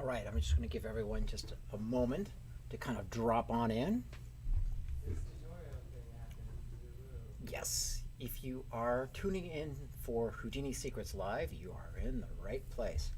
All right, I'm just going to give everyone just a moment to kind of drop on in. This tutorial thing happened. Yes, if you are tuning in for Houdini Secrets Live, you are in the right place.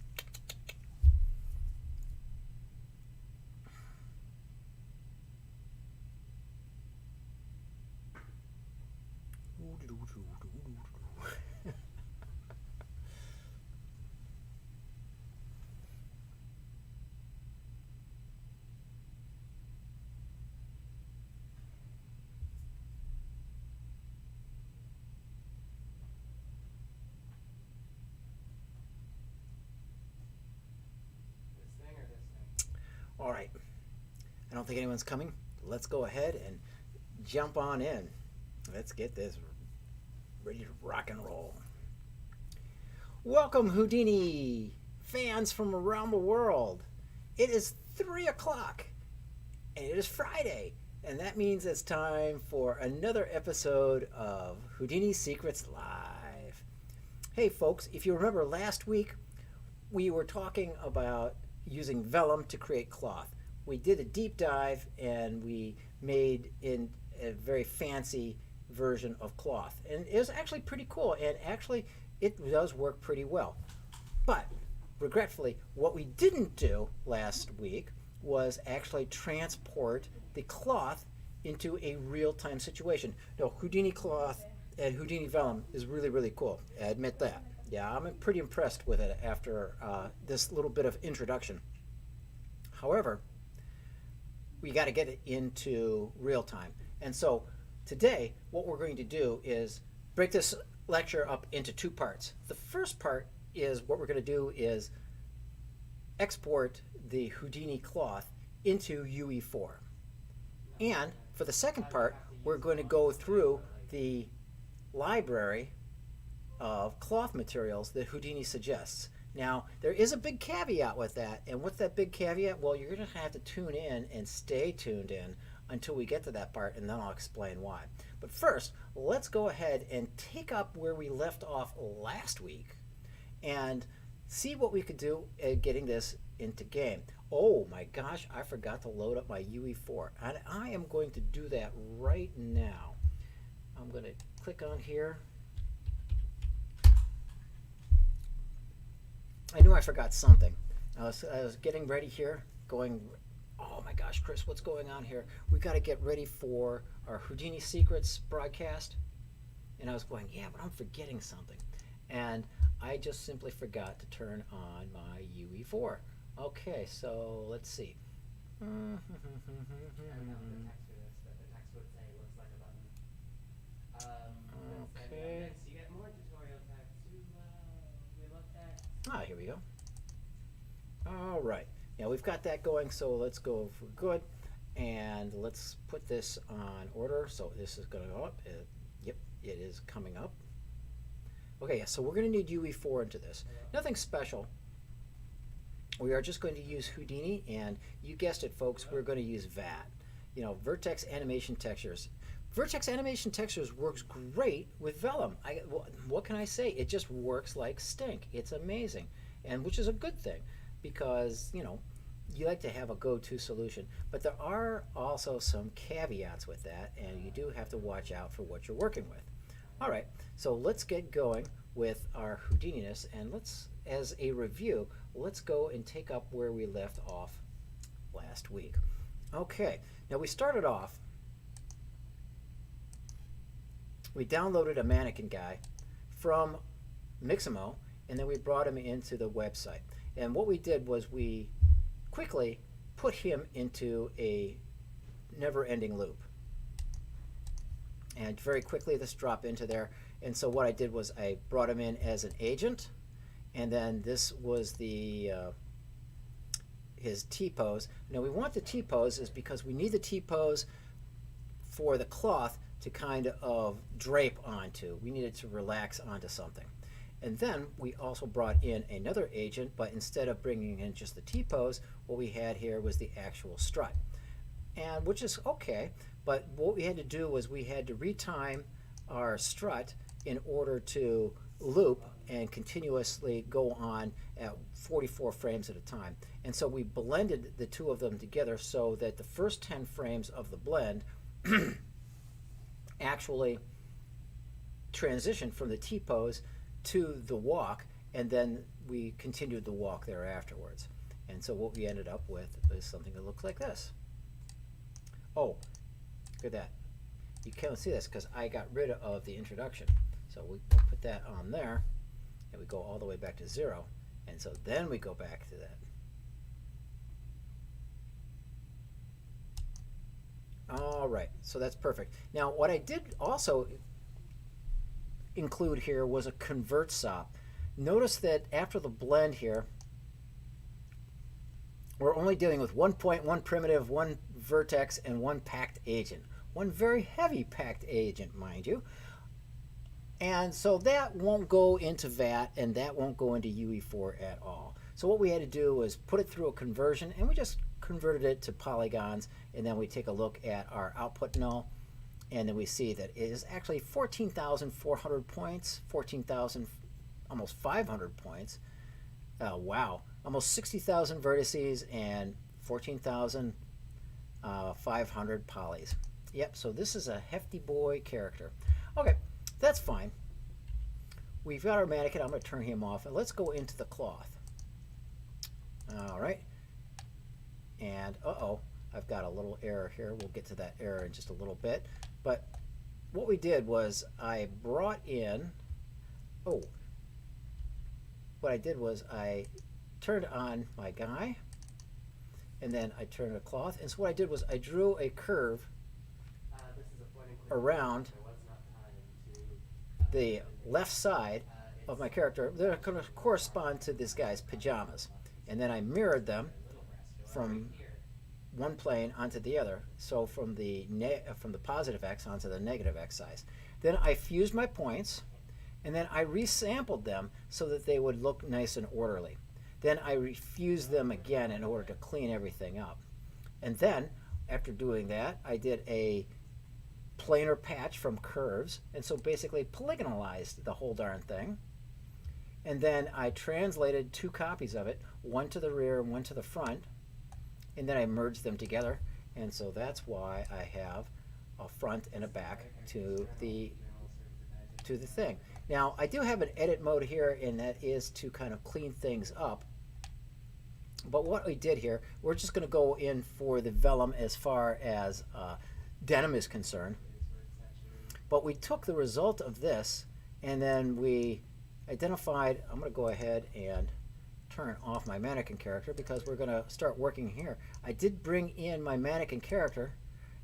This thing or this thing? All right, I don't think anyone's coming. Let's go ahead and jump on in. Let's get this ready to rock and roll. Welcome, Houdini fans from around the world. It is 3 o'clock and it is Friday, and that means it's time for another episode of Houdini Secrets Live. Hey folks, if you remember last week, we were talking about using vellum to create cloth. We did a deep dive and we made in a very fancy version of cloth, and it was actually pretty cool, and actually it does work pretty well. But regretfully, what we didn't do last week was actually transport the cloth into a real-time situation. No, Houdini cloth and Houdini vellum is really, really cool. I admit that. Yeah, I'm pretty impressed with it after this little bit of introduction. However, we got to get it into real time. And so today, what we're going to do is break this lecture up into two parts. The first part is what we're going to do is export the Houdini cloth into UE4. And for the second part, we're going to go through the library of cloth materials that Houdini suggests. Now, there is a big caveat with that, and what's that big caveat? Well, you're going to have to tune in and stay tuned in until we get to that part, and then I'll explain why. But first, let's go ahead and take up where we left off last week and see what we could do at getting this into game. Oh my gosh, I forgot to load up my UE4, and I am going to do that right now. I'm going to click on here. I knew I forgot something. I was getting ready here, going, oh my gosh, Chris, what's going on here? We got to get ready for our Houdini Secrets broadcast. And I was going, yeah, but I'm forgetting something. And I just simply forgot to turn on my UE4. Okay, so let's see. I don't know the text for this, but the text would say it looks like a button. Okay. Next, you get more tutorial text. We looked at. Ah, here we go. All right. Now we've got that going, so let's go for good. And let's put this on order. So this is going to go up. Yep, it is coming up. Okay, so we're going to need UE4 into this. Nothing special. We are just going to use Houdini, and you guessed it, folks, we're going to use VAT. You know, Vertex Animation Textures. Vertex Animation Textures works great with vellum. What can I say? It just works like stink. It's amazing, and which is a good thing because, you know, you like to have a go-to solution. But there are also some caveats with that, and you do have to watch out for what you're working with. All right, so let's get going with our Houdini-ness, and let's, as a review, let's go and take up where we left off last week. Okay, now we started off, we downloaded a mannequin guy from Mixamo, and then we brought him into the website. And what we did was we quickly put him into a never-ending loop. And very quickly this dropped into there. And so what I did was I brought him in as an agent, and then this was the his T-pose. Now we want the T-pose is because we need the T-pose for the cloth to kind of drape onto. We need it to relax onto something. And then we also brought in another agent, but instead of bringing in just the T-pose, what we had here was the actual strut. And which is okay, but what we had to do was we had to retime our strut in order to loop and continuously go on at 44 frames at a time. And so we blended the two of them together so that the first 10 frames of the blend actually transitioned from the T-pose to the walk, and then we continued the walk there afterwards. And so what we ended up with is something that looks like this. Oh, look at that. You can't see this because I got rid of the introduction. So we put that on there, and we go all the way back to 0. And so then we go back to that. All right, so that's perfect. Now, what I did also include here was a convert SOP. Notice that after the blend here, we're only dealing with 1 point, 1 primitive, 1 vertex, and 1 packed agent. 1 very heavy packed agent, mind you. And so that won't go into VAT, and that won't go into UE4 at all. So what we had to do was put it through a conversion, and we just converted it to polygons, and then we take a look at our output null, and then we see that it is actually 14,400 points, 14,000, almost 500 points. Wow, almost 60,000 vertices and 14,500 polys. Yep, so this is a hefty boy character. Okay, that's fine. We've got our mannequin. I'm going to turn him off, and let's go into the cloth. All right. And uh-oh, I've got a little error here. We'll get to that error in just a little bit. But what we did was I brought in, what I did was I turned on my guy, and then I turned the cloth. And so what I did was I drew a curve around the left side of my character that are going to correspond to this guy's pajamas. And then I mirrored them from one plane onto the other, so from the positive X onto the negative X size. Then I fused my points, and then I resampled them so that they would look nice and orderly. Then I refused them again in order to clean everything up. And then, after doing that, I did a planar patch from curves, and so basically polygonalized the whole darn thing. And then I translated 2 copies of it, one to the rear and one to the front, and then I merged them together, and so that's why I have a front and a back to the thing. Now, I do have an edit mode here, and that is to kind of clean things up. But what we did here, we're just going to go in for the vellum as far as denim is concerned. But we took the result of this, and then we identified, I'm going to go ahead and turn off my mannequin character because we're going to start working here. I did bring in my mannequin character,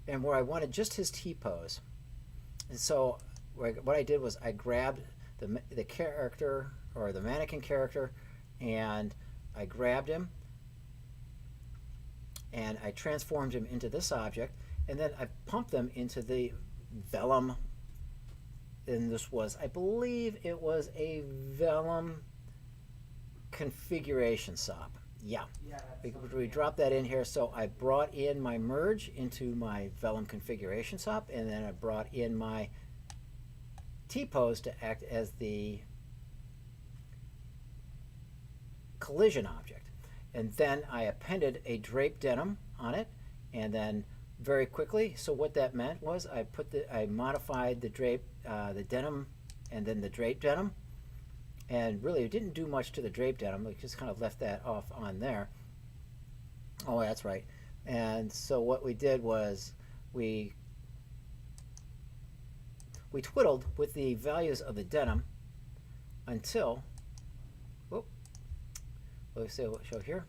and where I wanted just his T-pose. And so what I did was I grabbed the character, or the mannequin character, and I grabbed him, and I transformed him into this object, and then I pumped them into the vellum. And this was, I believe it was a vellum configuration SOP. Yeah, we dropped that in here. So I brought in my merge into my vellum configuration SOP, and then I brought in my T-pose to act as the collision object. And then I appended a drape denim on it, and then very quickly, so what that meant was I modified the drape, the denim, and then the drape denim, and really it didn't do much to the drape denim. We just kind of left that off on there. Oh, that's right. And so what we did was we twiddled with the values of the denim until, let's see what show here.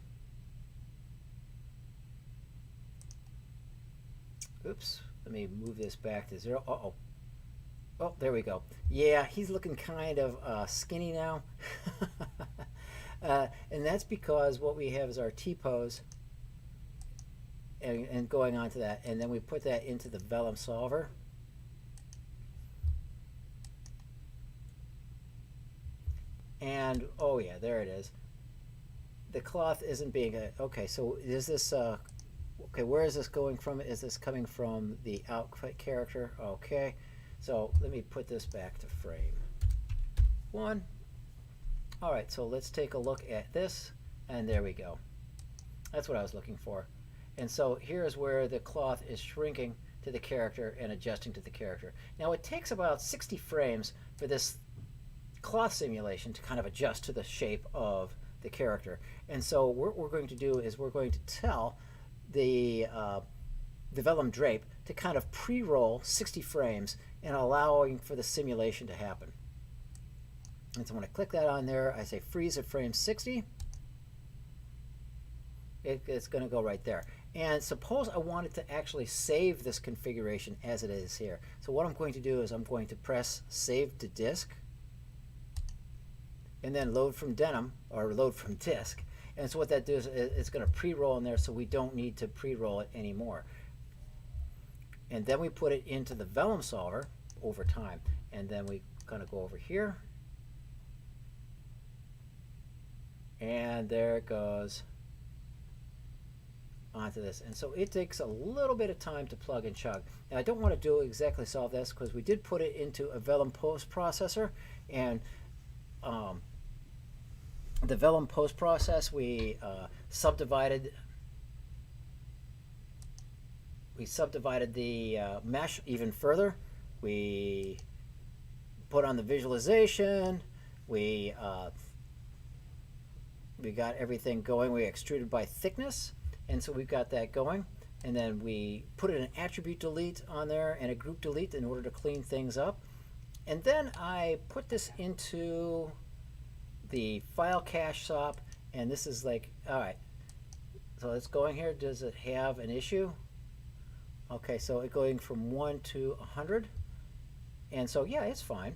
Oops, let me move this back to 0. Uh-oh. Oh, there we go. Yeah, he's looking kind of skinny now. And that's because what we have is our T-pose and going on to that. And then we put that into the Vellum Solver. And, oh yeah, there it is. The cloth isn't being, okay, so is this, okay, where is this going from? Is this coming from the output character? Okay, so let me put this back to frame 1. All right, so let's take a look at this, and there we go. That's what I was looking for. And so here's where the cloth is shrinking to the character and adjusting to the character. Now it takes about 60 frames for this cloth simulation to kind of adjust to the shape of the character. And so what we're going to do is we're going to tell the vellum drape to kind of pre-roll 60 frames and allowing for the simulation to happen. And so when I click that on there, I say freeze at frame 60. It's going to go right there. And suppose I wanted to actually save this configuration as it is here. So what I'm going to do is I'm going to press save to disk and then load from denim or load from disk. And so what that does is it's going to pre-roll in there, so we don't need to pre-roll it anymore. And then we put it into the Vellum Solver over time. And then we kind of go over here. And there it goes onto this. And so it takes a little bit of time to plug and chug. Now I don't want to do exactly solve this because we did put it into a Vellum post processor, and the Vellum post process we subdivided the mesh even further. We put on the visualization. We got everything going. We extruded by thickness, and so we've got that going. And then we put an attribute delete on there and a group delete in order to clean things up. And then I put this into the file cache SOP, and this is like, all right, so it's going here. Does it have an issue? Okay, so it's going from 1 to 100, and so yeah, it's fine,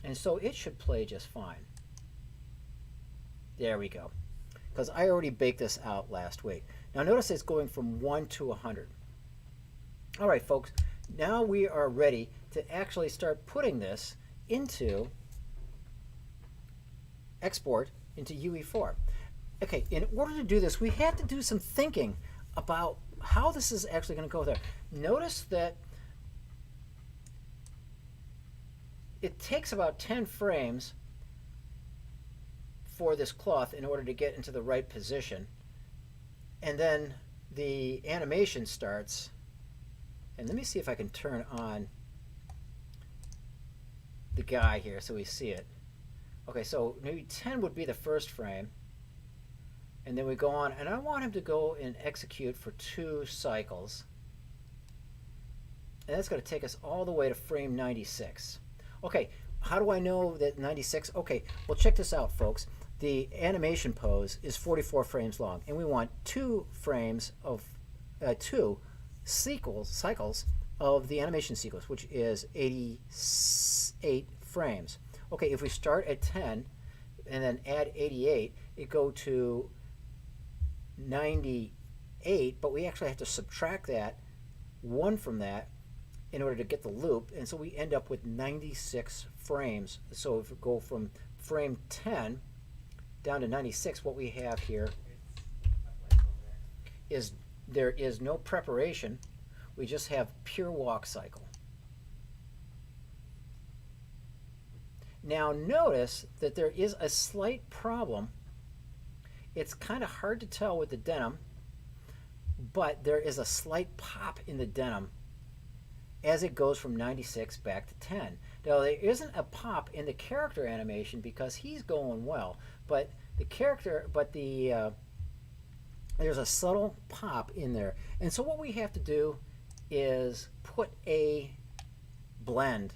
and so it should play just fine. There we go, because I already baked this out last week. Now notice it's going from 1 to 100. All right, folks, now we are ready to actually start putting this into export into UE4. Okay, in order to do this, we had to do some thinking about how this is actually going to go there. Notice that it takes about 10 frames for this cloth in order to get into the right position, and then the animation starts. And let me see if I can turn on the guy here so we see it. Okay, so maybe 10 would be the first frame, and then we go on, and I want him to go and execute for 2 cycles, and that's going to take us all the way to frame 96. Okay, how do I know that 96? Okay, well, check this out, folks. The animation pose is 44 frames long, and we want 2 frames of 2 cycles of the animation sequence, which is 88 frames. Okay, if we start at 10 and then add 88, it go to 98, but we actually have to subtract that 1 from that in order to get the loop, and so we end up with 96 frames. So if we go from frame 10 down to 96, what we have here is there is no preparation. We just have pure walk cycle. Now notice that there is a slight problem. It's kind of hard to tell with the denim, but there is a slight pop in the denim as it goes from 96 back to 10. Now there isn't a pop in the character animation because he's going well, but the character, there's a subtle pop in there. And so what we have to do is put a blend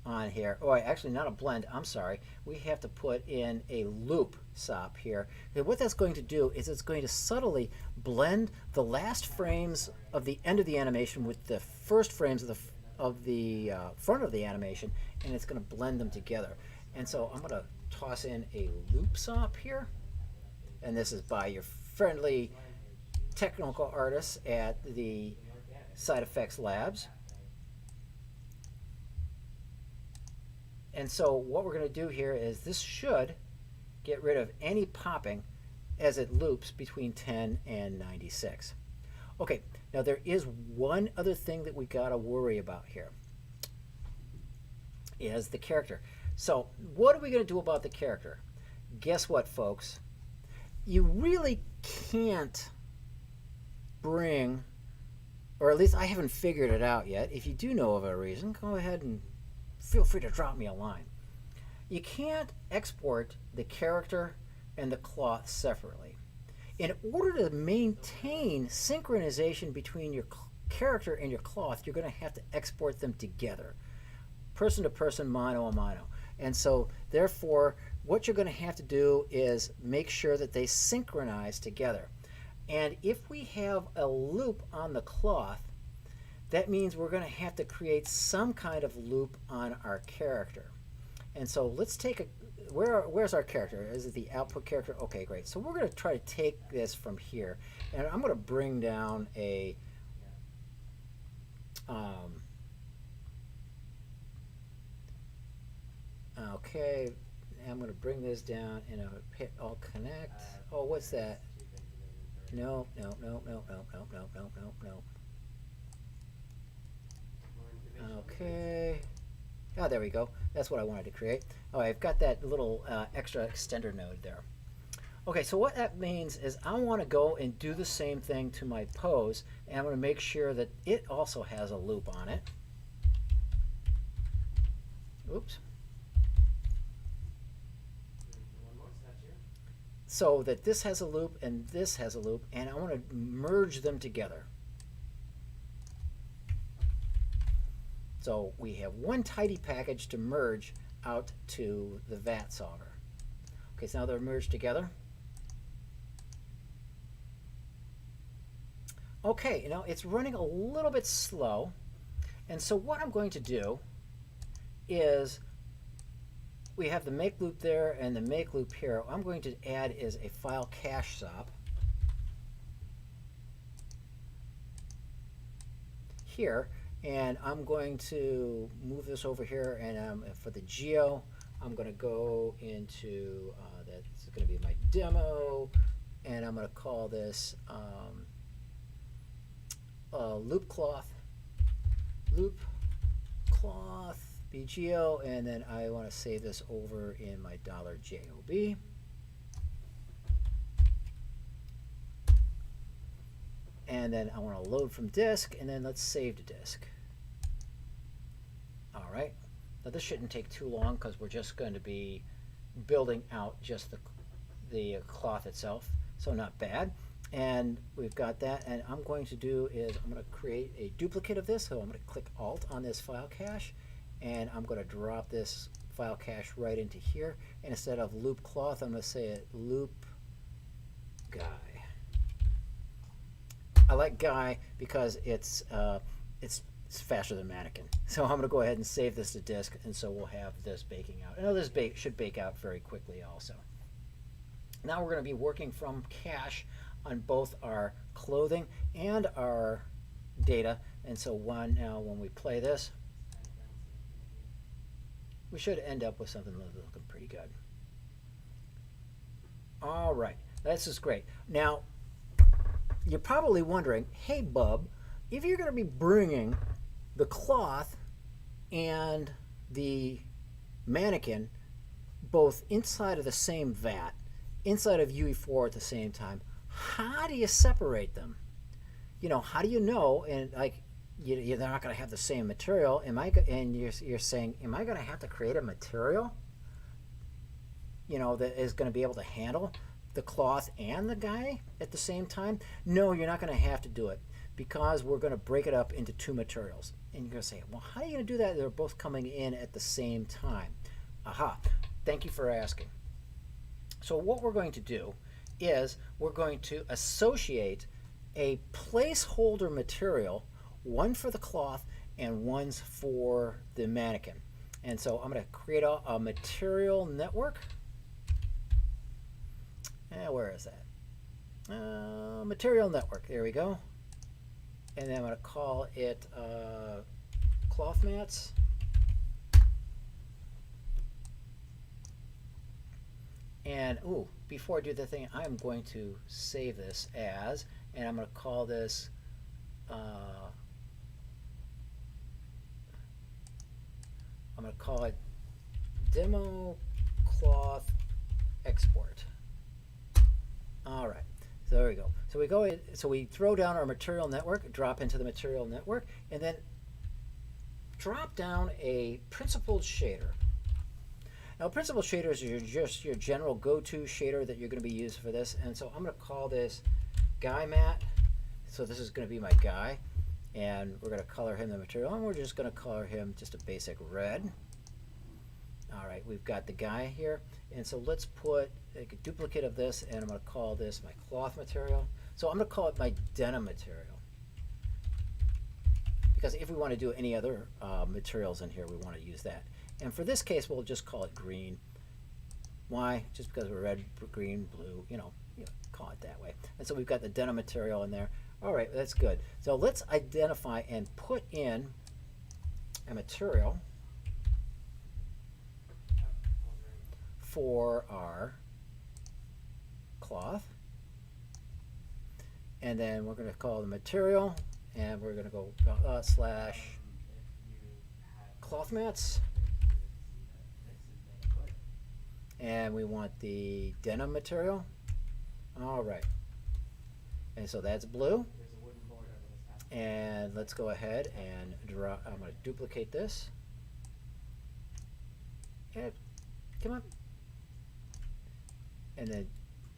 on here. Oh, actually not a blend, I'm sorry. We have to put in a loop SOP here. And what that's going to do is it's going to subtly blend the last frames of the end of the animation with the first frames of the front of the animation, and it's going to blend them together. And so I'm going to toss in a loop SOP here, and this is by your friendly technical artists at the Side Effects Labs. And so what we're going to do here is this should get rid of any popping as it loops between 10 and 96. Okay, now there is one other thing that we got to worry about here, is the character. So what are we going to do about the character? guess what, folks? You really can't bring, or at least I haven't figured it out yet. If you do know of a reason, go ahead and feel free to drop me a line. You can't export the character and the cloth separately. In order to maintain synchronization between your character and your cloth, you're going to have to export them together, person to person, mano a mano. And so therefore what you're going to have to do is make sure that they synchronize together. And if we have a loop on the cloth, that means we're going to have to create some kind of loop on our character. And so let's take a, where's our character? Is it the output character? Okay, great. So we're going to try to take this from here, and I'm going to bring down a okay, I'm going to bring this down and I'm going to hit all connect. Oh, what's that? No. Okay. Oh, there we go. That's what I wanted to create. Oh, I've got that little extra extender node there. Okay, so what that means is I want to go and do the same thing to my pose, and I'm going to make sure that it also has a loop on it. Oops. So that this has a loop and this has a loop, and I want to merge them together. So we have one tidy package to merge out to the VAT solver. Okay, so now they're merged together. Okay, now it's running a little bit slow, and so what I'm going to do is we have the make loop there and the make loop here. What I'm going to add is a file cache stop here, and I'm going to move this over here, and for the geo I'm going to go into that's going to be my demo, and I'm going to call this loop cloth BGO, and then I want to save this over in my $JOB. And then I want to load from disk, and then let's save to disk. All right. Now this shouldn't take too long because we're just going to be building out just the cloth itself, so not bad. And we've got that, and I'm going to do is I'm going to create a duplicate of this. So I'm going to click Alt on this file cache, and I'm going to drop this file cache right into here. And instead of loop cloth, I'm going to say it loop guy. I like guy because it's faster than mannequin. So I'm going to go ahead and save this to disk, and so we'll have this baking out. I know this should bake out very quickly also. Now we're going to be working from cache on both our clothing and our data, and so now when we play this, we should end up with something looking pretty good. All right, this is great. Now you're probably wondering, hey Bub, if you're going to be bringing the cloth and the mannequin both inside of the same vat, inside of UE4 at the same time, how do you separate them? You know, how do you know? And like, they're not going to have the same material. And you're saying, am I going to have to create a material, you know, that is going to be able to handle the cloth and the guy at the same time? No, you're not going to have to do it, because we're going to break it up into two materials. And you're going to say, well, how are you going to do that? They're both coming in at the same time. Aha, thank you for asking. So what we're going to do is we're going to associate a placeholder material, one for the cloth and one's for the mannequin. And so I'm going to create a material network. Where is that? Material network. There we go. And then I'm going to call it cloth mats. And before I do the thing, I'm going to save this as, and I'm going to call this I'm going to call it demo cloth export. All right, so there we go. So we go in, so we throw down our material network, drop into the material network, and then drop down a principled shader. Now, principled shaders are just your general go-to shader that you're going to be using for this, and so I'm going to call this guy mat. So this is going to be my guy, and we're going to color him the material, and we're just going to color him just a basic red. All right, we've got the guy here, and so let's put a duplicate of this, and I'm going to call this my cloth material. So I'm going to call it my denim material, because if we want to do any other materials in here, we want to use that. And for this case, we'll just call it green. Why? Just because we're red, green, blue, you know, call it that way. And so we've got the denim material in there. All right, that's good. So let's identify and put in a material for our cloth. And then we're going to call the material, and we're going to go slash cloth mats. And we want the denim material. All right. And so that's blue. And let's go ahead and draw. I'm going to duplicate this. And come on. And then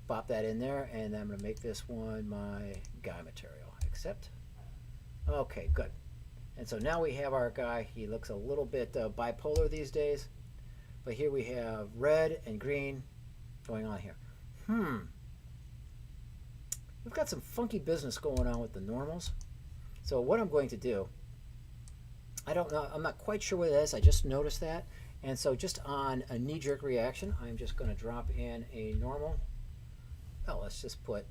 pop that in there. And then I'm going to make this one my guy material. Accept. Okay, good. And so now we have our guy. He looks a little bit bipolar these days. But here we have red and green going on here. We've got some funky business going on with the normals. So what I'm going to do, I don't know, I'm not quite sure what it is. I just noticed that. And so just on a knee-jerk reaction, I'm just going to drop in a normal. Oh, let's just put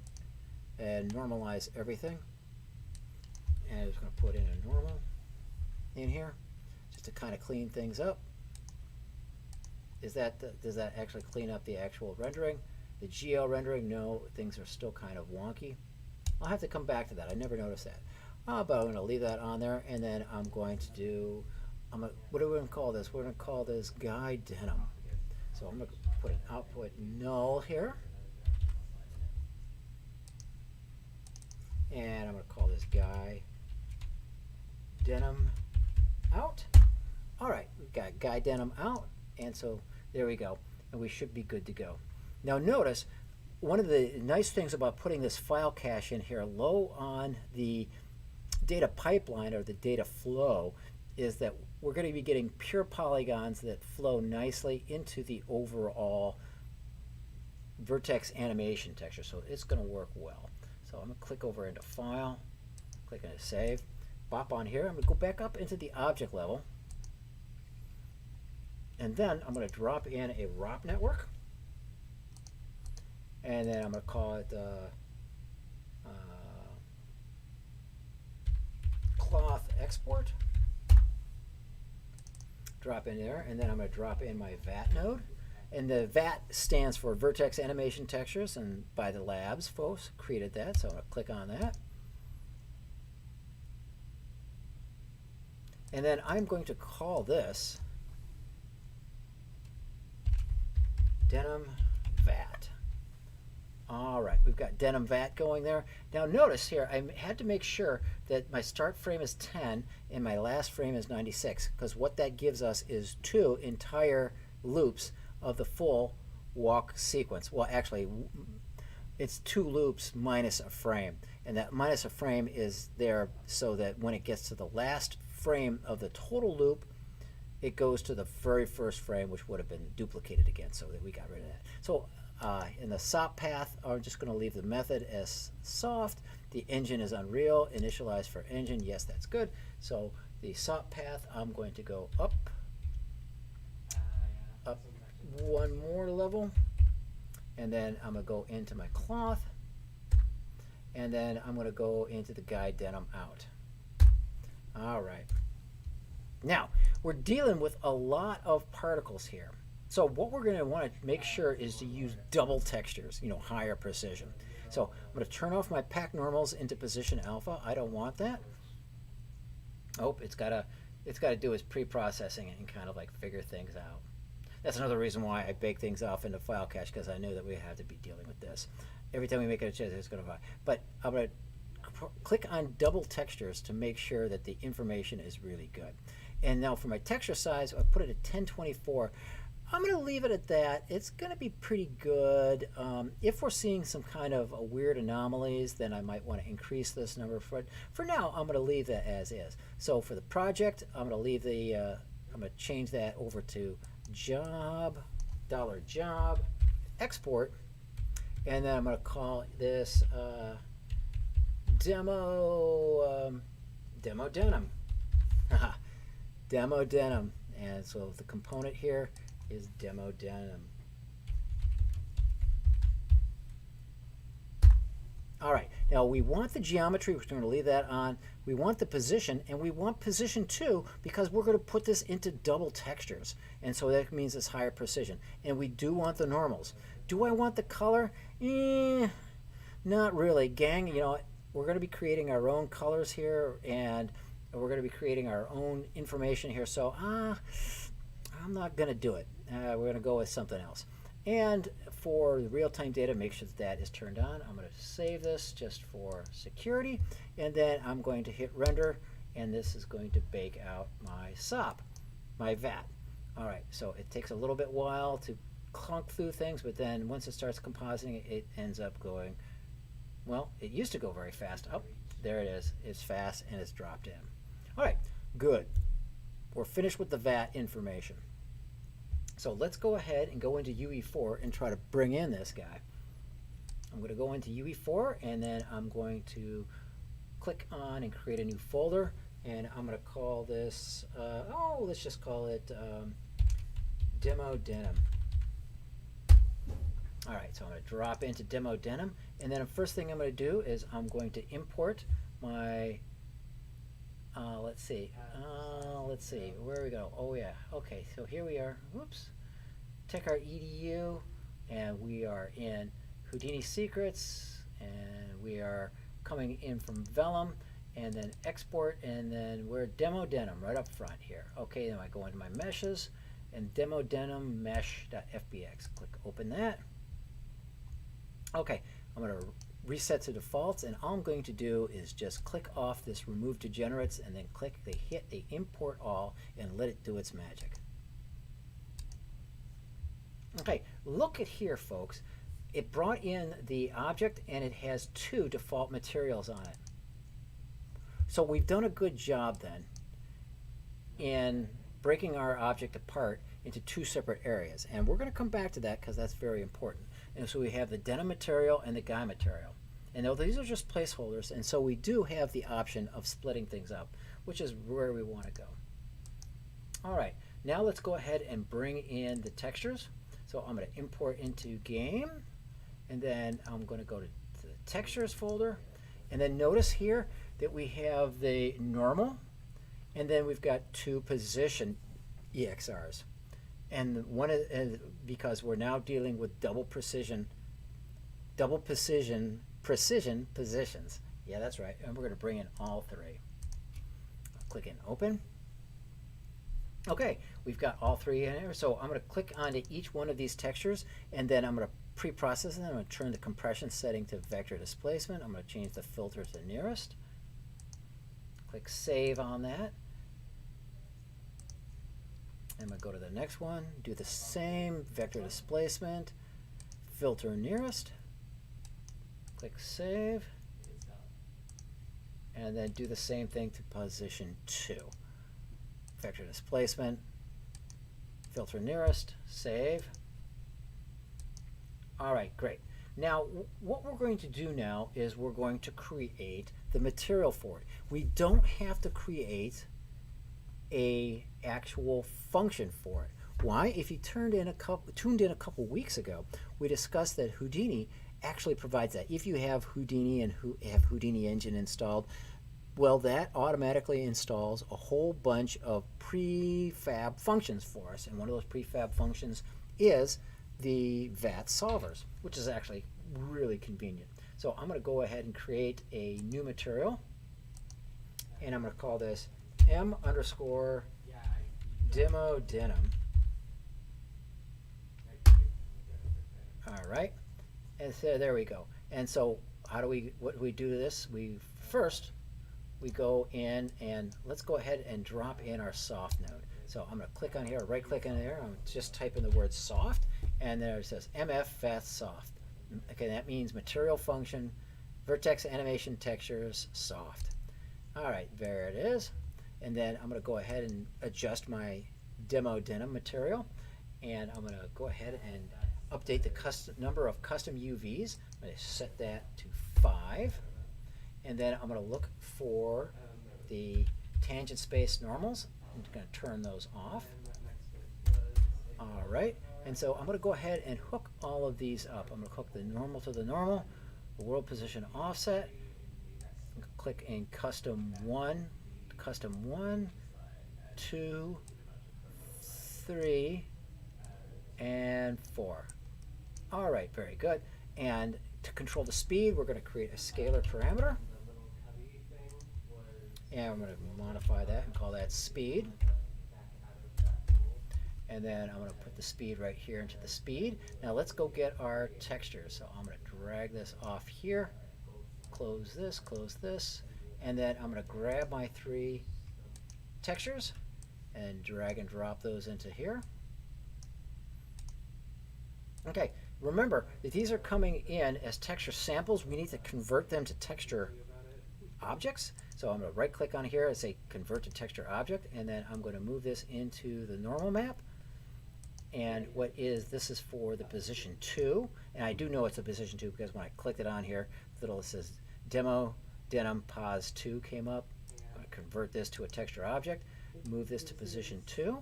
and normalize everything. And I'm just going to put in a normal in here just to kind of clean things up. Does that actually clean up the actual rendering? The GL rendering, no, things are still kind of wonky. I'll have to come back to that. I never noticed that. But I'm going to leave that on there, and then I'm going to do, what are we going to call this? We're going to call this guy denim. So I'm going to put an output null here. And I'm going to call this guy denim out. All right, we've got guy denim out, and so there we go, and we should be good to go. Now notice, one of the nice things about putting this file cache in here low on the data pipeline or the data flow is that we're going to be getting pure polygons that flow nicely into the overall Vertex Animation texture, so it's going to work well. So I'm going to click over into File, click into Save, bop on here. I'm going to go back up into the object level, and then I'm going to drop in a ROP network, and then I'm going to call it cloth export. Drop in there, and then I'm going to drop in my VAT node. And the VAT stands for Vertex Animation Textures, and by the labs folks created that, so I'm going to click on that. And then I'm going to call this Denim VAT. All right, we've got Denim VAT going there. Now notice here, I had to make sure that my start frame is 10 and my last frame is 96, because what that gives us is 2 entire loops of the full walk sequence. Well, actually, it's 2 loops minus a frame, and that minus a frame is there so that when it gets to the last frame of the total loop, it goes to the very first frame, which would have been duplicated again, so that we got rid of that. So in the SOP path, I'm just going to leave the method as soft. The engine is Unreal, initialized for engine. Yes, that's good. So the SOP path, I'm going to go up one more level, and then I'm going to go into my cloth, and then I'm going to go into the guy denim out. All right. Now, we're dealing with a lot of particles here. So what we're going to want to make sure is to use double textures, higher precision. So I'm going to turn off my pack normals into position alpha. I don't want that. Oh, it's got to do its pre-processing and kind of like figure things out. That's another reason why I bake things off into file cache, because I know that we have to be dealing with this. Every time we make a change, it's going to. But I'm going to click on double textures to make sure that the information is really good. And now for my texture size, I put it at 1024. I'm going to leave it at that. It's going to be pretty good. If we're seeing some kind of weird anomalies, then I might want to increase this number. For now, I'm going to leave that as is. So for the project, I'm going to leave the, I'm going to change that over to job, $job, export, and then I'm going to call this demo denim. Demo denim. And so the component here is demo denim. All right, now we want the geometry, we're going to leave that on. We want the position, and we want position 2 because we're going to put this into double textures. And so that means it's higher precision. And we do want the normals. Do I want the color? Not really. Gang, you know, we're going to be creating our own colors here, and we're going to be creating our own information here. So I'm not going to do it. We're going to go with something else. And for the real-time data, make sure that is turned on. I'm going to save this just for security, and then I'm going to hit render, and this is going to bake out my SOP, my VAT. All right, so it takes a little bit while to clunk through things, but then once it starts compositing, it ends up going, well, it used to go very fast. Oh, there it is. It's fast, and it's dropped in. All right, good. We're finished with the VAT information. So let's go ahead and go into UE4 and try to bring in this guy. I'm going to go into UE4, and then I'm going to click on and create a new folder, and I'm going to call this, let's just call it Demo Denim. All right, so I'm going to drop into Demo Denim, and then the first thing I'm going to do is I'm going to import my, let's see, where we go? Oh yeah, okay, so here we are. Whoops. Check our edu, and we are in Houdini Secrets, and we are coming in from Vellum, and then export, and then we're Demo Denim right up front here. Okay, then I go into my meshes, and Demo Denim mesh.fbx. Click open that. Okay, I'm going to reset to defaults, and all I'm going to do is just click off this remove degenerates, and then hit the import all, and let it do its magic. Okay, look at here, folks. It brought in the object, and it has 2 default materials on it. So we've done a good job then in breaking our object apart into 2 separate areas, and we're going to come back to that because that's very important. And so we have the denim material and the guy material. And these are just placeholders, and so we do have the option of splitting things up, which is where we want to go. All right, now let's go ahead and bring in the textures. So I'm going to import into game, and then I'm going to go to the textures folder, and then notice here that we have the normal, and then we've got 2 position EXRs. And one is because we're now dealing with double precision positions. Yeah, that's right. And we're going to bring in all 3. I'll click in open. Okay, we've got all 3 in here. So I'm going to click onto each one of these textures, and then I'm going to pre-process them. I'm going to turn the compression setting to vector displacement. I'm going to change the filter to nearest. Click save on that. I'm going to go to the next one, do the same, vector displacement, filter nearest, click save, and then do the same thing to position 2. Vector displacement, filter nearest, save. All right, great. Now, what we're going to do now is we're going to create the material for it. We don't have to create a actual function for it. Why? If you tuned in a couple weeks ago, we discussed that Houdini actually provides that. If you have Houdini and have Houdini Engine installed, well, that automatically installs a whole bunch of prefab functions for us. And one of those prefab functions is the VAT solvers, which is actually really convenient. So I'm going to go ahead and create a new material, and I'm going to call this M_demo denim. All right, and so there we go. And so what do we do to this? We go in and let's go ahead and drop in our soft node. So I'm going to click on here, right click on there. I'm just typing the word soft, and there it says MF Fast Soft. Okay, that means material function, Vertex Animation Textures Soft. All right, there it is. And then I'm going to go ahead and adjust my demo denim material, and I'm going to go ahead and update the number of custom UVs. I'm going to set that to 5. And then I'm going to look for the tangent space normals. I'm going to turn those off. All right. And so I'm going to go ahead and hook all of these up. I'm going to hook the normal to the normal, the world position offset. Click in custom 1, 2, 3, and 4. All right, very good. And to control the speed, we're going to create a scalar parameter. And I'm going to modify that and call that speed. And then I'm going to put the speed right here into the speed. Now let's go get our texture. So I'm going to drag this off here, close this, and then I'm going to grab my 3 textures and drag and drop those into here. Okay, remember that these are coming in as texture samples. We need to convert them to texture objects. So I'm going to right click on here and say convert to texture object, and then I'm going to move this into the normal map. And this is for the position 2, and I do know it's a position 2 because when I clicked it on here, it says demo denim pos 2 came up. I'm going to convert this to a texture object, move this to position 2,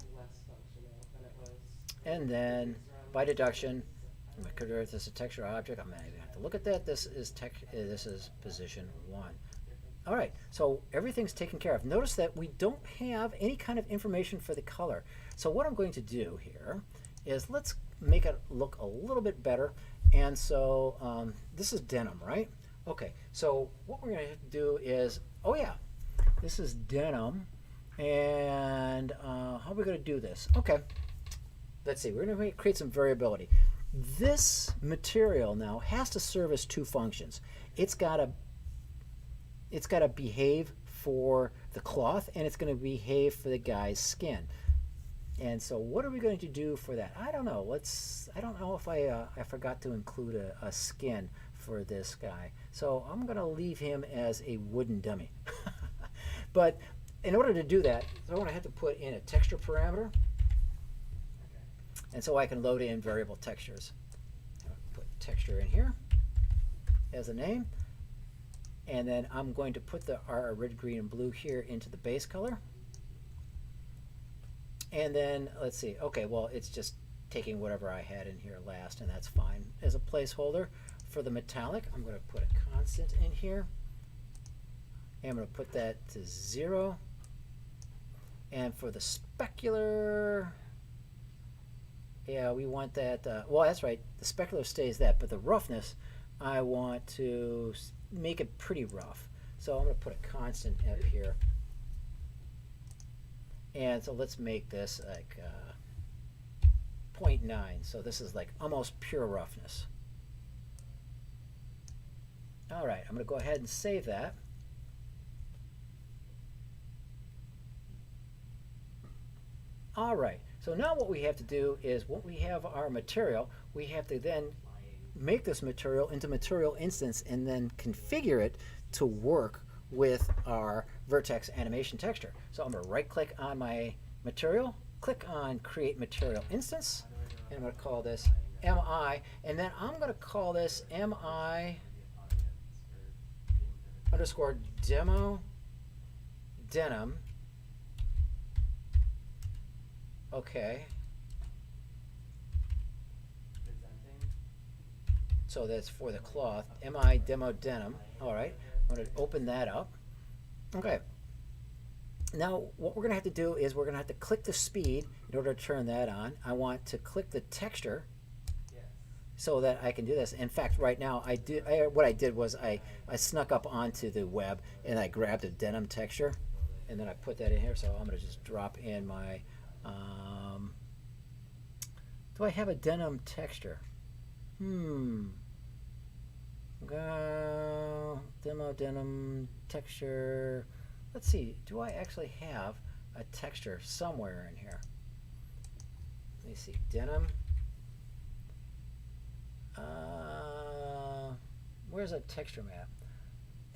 and then by deduction, I'm going to convert this to texture object. I'm going to have to look at that. This is position 1. All right, so everything's taken care of. Notice that we don't have any kind of information for the color. So what I'm going to do here is let's make it look a little bit better. And so this is denim, right? Okay, so what we're going to have to do is, oh yeah, this is denim. And how are we going to do this? Okay, let's see. We're going to create some variability. This material now has to service 2 functions. It's got to behave for the cloth, and it's going to behave for the guy's skin. And so what are we going to do for that? I don't know. I don't know if I forgot to include a skin for this guy. So I'm going to leave him as a wooden dummy. But in order to do that, I'm going to have to put in a texture parameter. And so I can load in variable textures. Put texture in here as a name. And then I'm going to put our red, green, and blue here into the base color. And then let's see. Okay, well, it's just taking whatever I had in here last, and that's fine. As a placeholder for the metallic, I'm going to put a constant in here. And I'm going to put that to 0. And for the specular, yeah, we want that. Well, that's right. The specular stays that, but the roughness, I want to make it pretty rough. So I'm going to put a constant up here. And so let's make this like 0.9. So this is like almost pure roughness. All right, I'm going to go ahead and save that. All right, so now what we have to do is when we have our material, we have to then make this material into material instance and then configure it to work with our Vertex Animation Texture. So I'm going to right click on my material, click on Create Material Instance, and I'm going to call this MI, and then I'm going to call this MI underscore demo denim. Okay. So that's for the cloth, MI demo denim. All right, I'm going to open that up. Okay. Now what we're going to have to do is we're going to have to click the speed in order to turn that on. I want to click the texture so that I can do this. In fact, right now what I did was I snuck up onto the web and I grabbed a denim texture and then I put that in here. So I'm going to just drop in my, do I have a denim texture? Demo denim texture. Let's see. Do I actually have a texture somewhere in here? Let me see. Denim. Where's a texture map?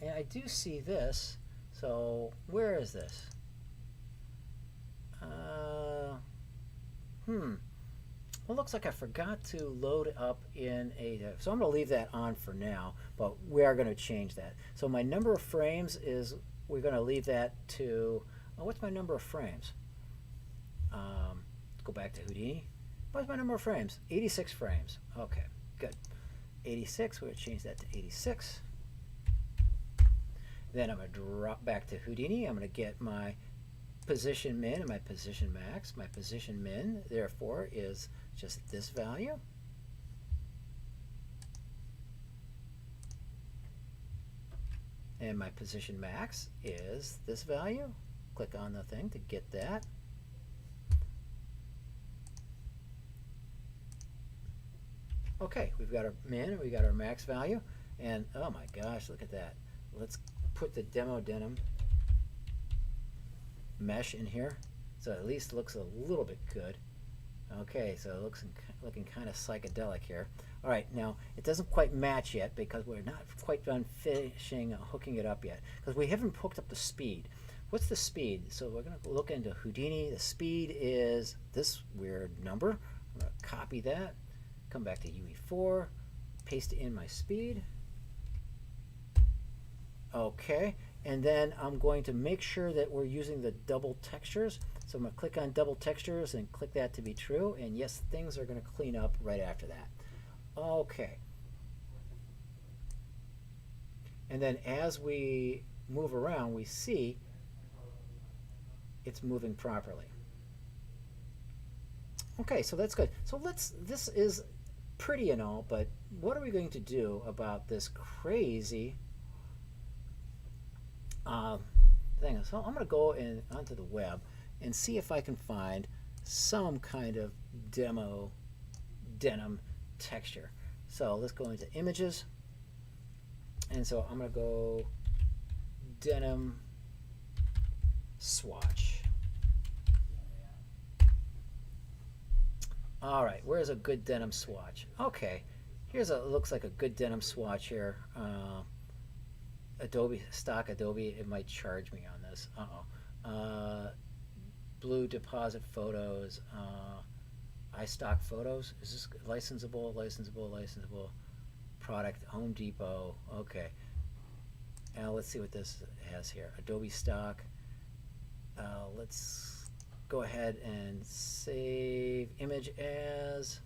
And I do see this. So where is this? Well, it looks like I forgot to load up in a, so I'm going to leave that on for now, but we are going to change that. So my number of frames is, we're going to leave that to, what's my number of frames? Let's go back to Houdini. What's my number of frames? 86 frames. Okay, good. 86, we're going to change that to 86. Then I'm going to drop back to Houdini. I'm going to get my position min and my position max. My position min, therefore, is just this value. And my position max is this value. Click on the thing to get that. Okay, we've got our min and we got our max value. And oh my gosh, look at that. Let's put the demo denim mesh in here, so at least it looks a little bit good. Okay, so it looks looking kind of psychedelic here. All right, now it doesn't quite match yet because we're not quite done finishing hooking it up yet, because we haven't hooked up the speed. What's the speed? So we're going to look into Houdini. The speed is this weird number. I'm going to copy that, come back to UE4, paste in my speed. Okay, and then I'm going to make sure that we're using the double textures. So I'm going to click on double textures and click that to be true. And yes, things are going to clean up right after that. Okay. And then as we move around, we see it's moving properly. Okay, so that's good. So this is pretty and all, but what are we going to do about this crazy thing? So I'm going to go onto the web and see if I can find some kind of denim texture. So let's go into images, and so I'm going to go denim swatch. All right, where's a good denim swatch? Okay, here's looks like a good denim swatch here. Adobe, stock Adobe, it might charge me on this. Blue deposit photos, iStock photos. Is this licensable? Licensable. Product, Home Depot. Okay. Now let's see what this has here. Adobe stock. Let's go ahead and save image as.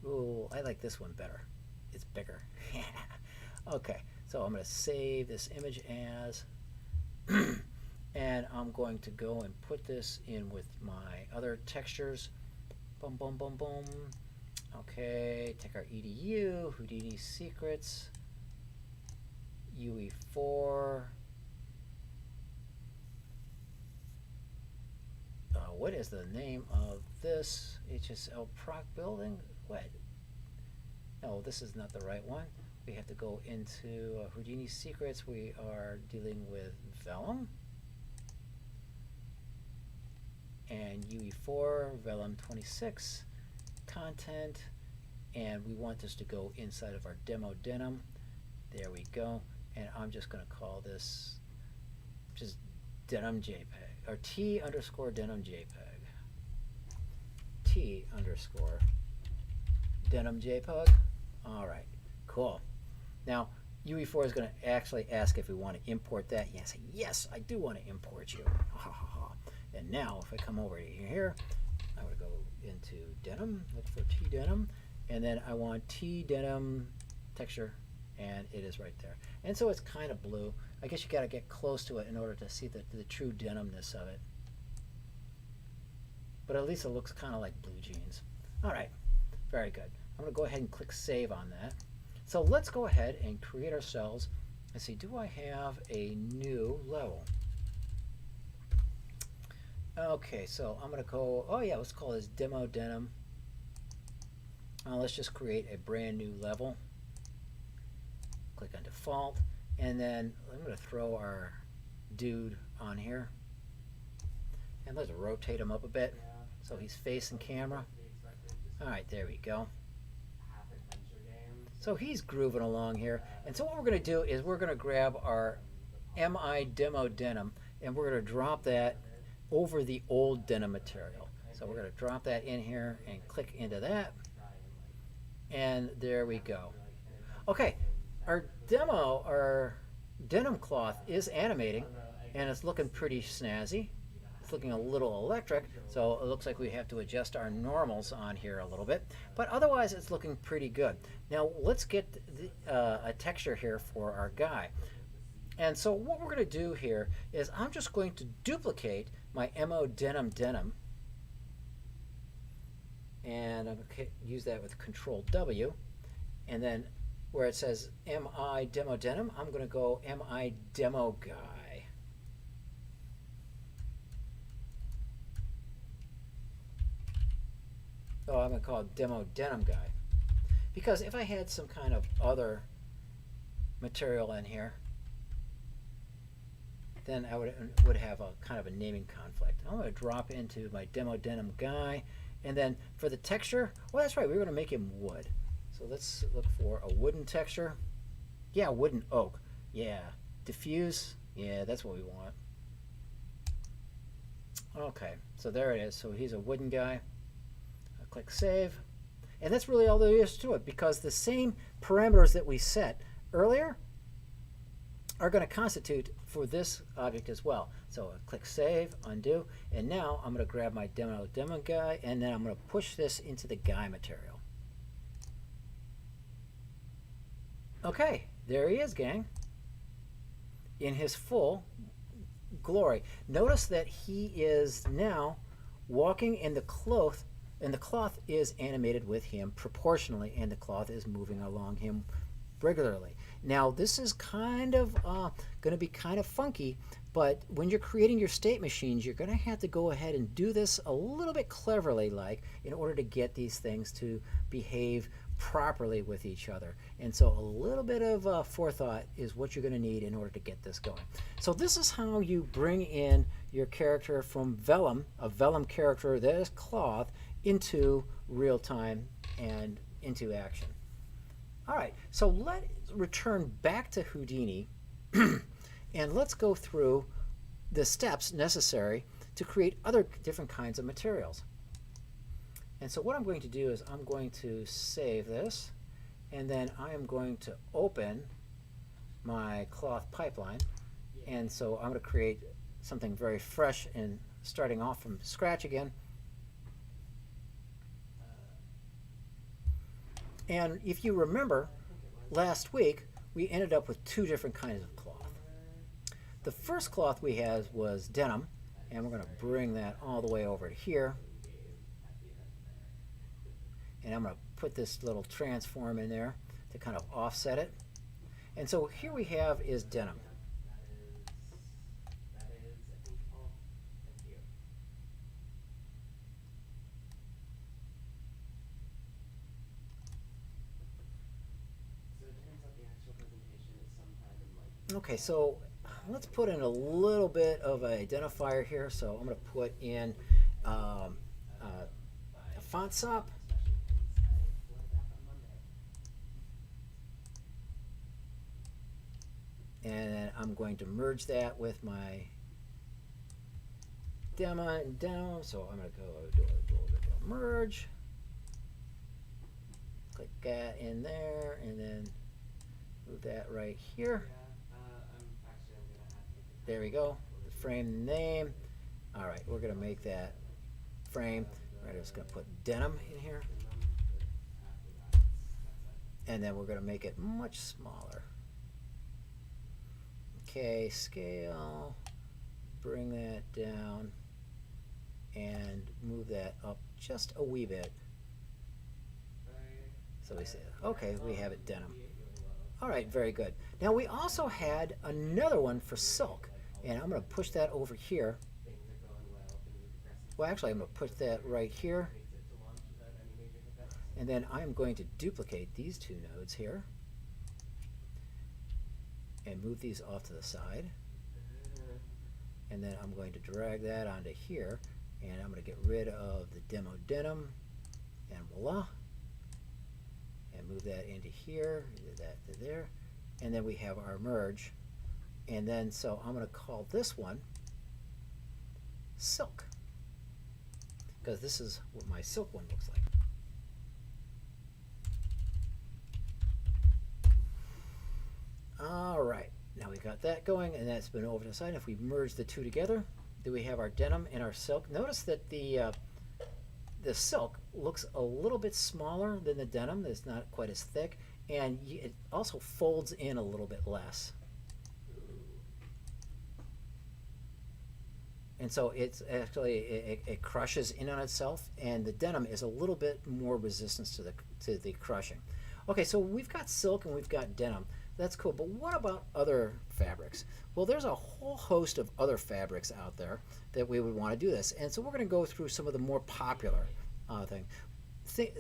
Ooh, I like this one better. It's bigger. Okay, so I'm going to save this image as. And I'm going to go and put this in with my other textures. Boom, boom, boom, boom. Okay, take our EDU, Houdini Secrets, UE4. What is the name of this? HSL Proc building? What? No, this is not the right one. We have to go into Houdini Secrets. We are dealing with Vellum. And UE4, Vellum 26, content, and we want this to go inside of our demo denim. There we go. And I'm just going to call this just denim JPEG, or T underscore denim JPEG. T underscore denim JPEG. All right, cool. Now, UE4 is going to actually ask if we want to import that. Yes, yes, I do want to import you. And now, if I come over to here, I'm going to go into denim, look for T denim, and then I want T denim texture, and it is right there. And so it's kind of blue. I guess you got to get close to it in order to see the true denimness of it. But at least it looks kind of like blue jeans. All right, very good. I'm going to go ahead and click save on that. So let's go ahead and create ourselves. Let's see, do I have a new level? Okay, so I'm going to go, oh yeah, let's call this demo denim. Let's just create a brand new level. Click on default, and then I'm going to throw our dude on here, and let's rotate him up a bit so he's facing camera. All right, there we go. So he's grooving along here, and so what we're going to do is we're going to grab our MI demo denim, and we're going to drop that over the old denim material. So we're going to drop that in here and click into that, and there we go. Okay, our denim cloth is animating, and it's looking pretty snazzy. It's looking a little electric, so it looks like we have to adjust our normals on here a little bit, but otherwise it's looking pretty good. Now let's get a texture here for our guy. And so what we're going to do here is I'm just going to duplicate my MO denim, and I'm going to use that with Control W, and then where it says MI demo denim, I'm going to go MI demo guy. Oh, I'm going to call it demo denim guy, because if I had some kind of other material in here, then I would have a kind of a naming conflict. I'm going to drop into my demo denim guy, and then for the texture, well, that's right, we're going to make him wood. So let's look for a wooden texture. Yeah, wooden oak. Yeah, diffuse. Yeah, that's what we want. Okay, so there it is. So he's a wooden guy. I'll click save, and that's really all there is to it, because the same parameters that we set earlier are going to constitute for this object as well. So I'll click save, undo, and now I'm going to grab my demo guy, and then I'm going to push this into the guy material. Okay, there he is, gang, in his full glory. Notice that he is now walking in the cloth, and the cloth is animated with him proportionally, and the cloth is moving along him regularly. Now this is kind of going to be kind of funky, but when you're creating your state machines, you're going to have to go ahead and do this a little bit cleverly, like, in order to get these things to behave properly with each other. And so a little bit of forethought is what you're going to need in order to get this going. So this is how you bring in your character from Vellum, a Vellum character that is cloth, into real time and into action. All right, so let's return back to Houdini and let's go through the steps necessary to create other different kinds of materials. And so what I'm going to do is I'm going to save this, and then I am going to open my cloth pipeline. And so I'm going to create something very fresh and starting off from scratch again. And if you remember, last week we ended up with two different kinds of cloth. The first cloth we had was denim, and we're going to bring that all the way over to here. And I'm going to put this little transform in there to kind of offset it. And so here we have is denim. Okay, so let's put in a little bit of an identifier here. So I'm going to put in a font sop. And then I'm going to merge that with my demo. So I'm going to go do a little bit of a merge. Click that in there, and then move that right here. There we go. The frame name. All right, we're going to make that frame. We're just going to put denim in here. And then we're going to make it much smaller. Okay, scale, bring that down, and move that up just a wee bit. So we say, okay, we have it denim. All right, very good. Now we also had another one for silk, and I'm going to push that over here. Well, actually, I'm going to put that right here. And then I'm going to duplicate these two nodes here and move these off to the side. And then I'm going to drag that onto here, and I'm going to get rid of the demo denim, and voila. And move that into here, that to there. And then we have our merge. And then, so I'm going to call this one silk, because this is what my silk one looks like. All right, now we got that going, and that's been over to the side. If we merge the two together, do we have our denim and our silk? Notice that the silk looks a little bit smaller than the denim. It's not quite as thick, and it also folds in a little bit less. And so it's actually, it crushes in on itself, and the denim is a little bit more resistance to the crushing. Okay, so we've got silk and we've got denim. That's cool, but what about other fabrics? Well, there's a whole host of other fabrics out there that we would want to do this. And so we're going to go through some of the more popular things.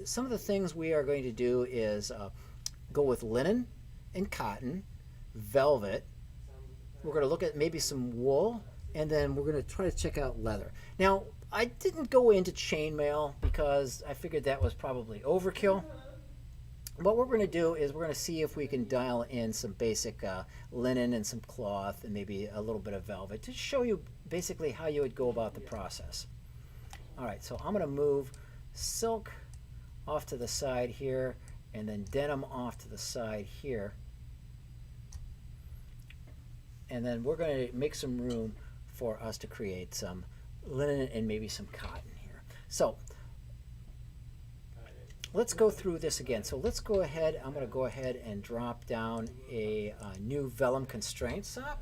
Some of the things we are going to do is go with linen and cotton, velvet. We're going to look at maybe some wool, and then we're going to try to check out leather. Now, I didn't go into chainmail because I figured that was probably overkill. What we're going to do is we're going to see if we can dial in some basic linen and some cloth and maybe a little bit of velvet to show you basically how you would go about the process. All right, so I'm going to move silk off to the side here, and then denim off to the side here. And then we're going to make some room for us to create some linen and maybe some cotton here. So let's go through this again. So let's go ahead. I'm going to go ahead and drop down a new Vellum Constraints up.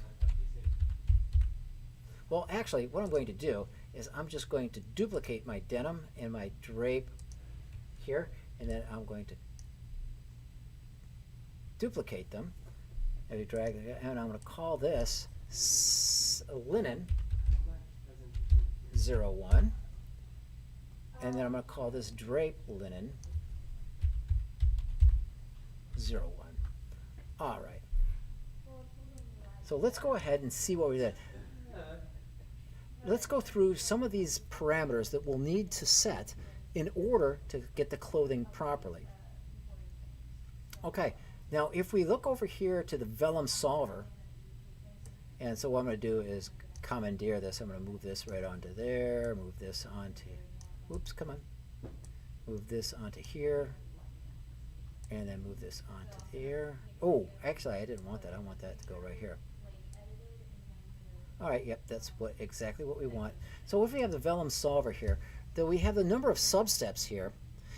Well, actually, what I'm going to do is I'm just going to duplicate my denim and my drape here, and then I'm going to duplicate them. And drag it, and I'm going to call this linen 01, and then I'm going to call this drape linen 01. All right. So let's go ahead and see what we did. Let's go through some of these parameters that we'll need to set in order to get the clothing properly. Okay. Now, if we look over here to the Vellum Solver, and so what I'm going to do is commandeer this. I'm going to move this right onto there, move this onto, whoops, come on. Move this onto here, and then move this onto there. Oh, actually, I didn't want that. I want that to go right here. All right, yep, that's exactly what we want. So if we have the Vellum Solver here, then we have the number of substeps here.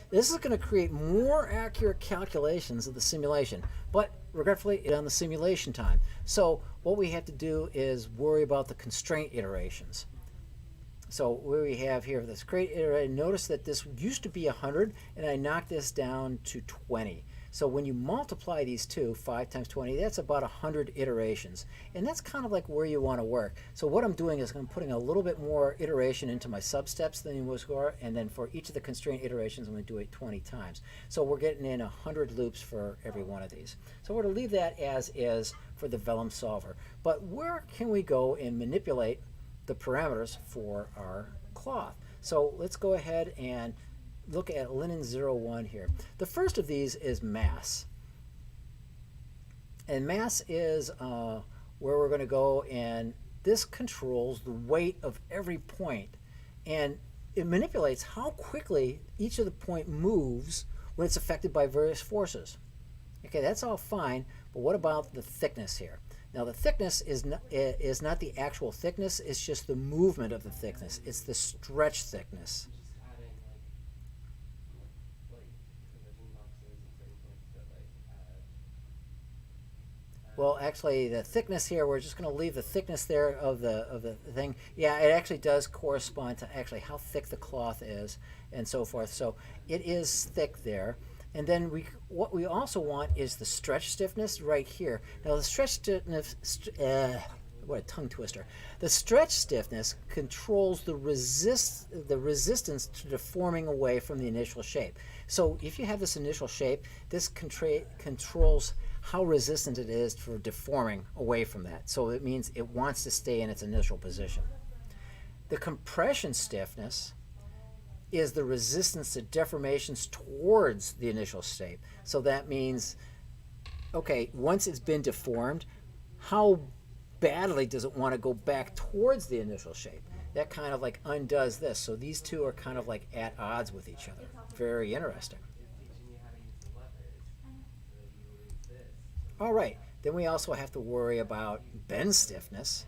This is going to create more accurate calculations of the simulation, but regretfully, it's on the simulation time. So what we have to do is worry about the constraint iterations. So where we have here this constraint iteration, notice that this used to be 100, and I knocked this down to 20. So when you multiply these two, 5 times 20, that's about 100 iterations. And that's kind of like where you want to work. So what I'm doing is I'm putting a little bit more iteration into my substeps than you would score, and then for each of the constraint iterations, I'm going to do it 20 times. So we're getting in 100 loops for every one of these. So we're going to leave that as is for the Vellum Solver. But where can we go and manipulate the parameters for our cloth? So let's go ahead and look at linen 01 here. The first of these is mass. And mass is where we're going to go, and this controls the weight of every point. And it manipulates how quickly each of the point moves when it's affected by various forces. Okay, that's all fine, but what about the thickness here? Now the thickness is not the actual thickness, it's just the movement of the thickness. It's the stretch thickness. Well, actually, the thickness here, we're just going to leave the thickness there of the thing. Yeah, it actually does correspond to actually how thick the cloth is and so forth. So it is thick there. And then what we also want is the stretch stiffness right here. Now the stretch stiffness, what a tongue twister. The stretch stiffness controls the resistance to deforming away from the initial shape. So if you have this initial shape, this controls how resistant it is for deforming away from that. So it means it wants to stay in its initial position. The compression stiffness is the resistance to deformations towards the initial shape. So that means, okay, once it's been deformed, how badly does it want to go back towards the initial shape? That kind of like undoes this. So these two are kind of like at odds with each other. Very interesting. All right, then we also have to worry about bend stiffness.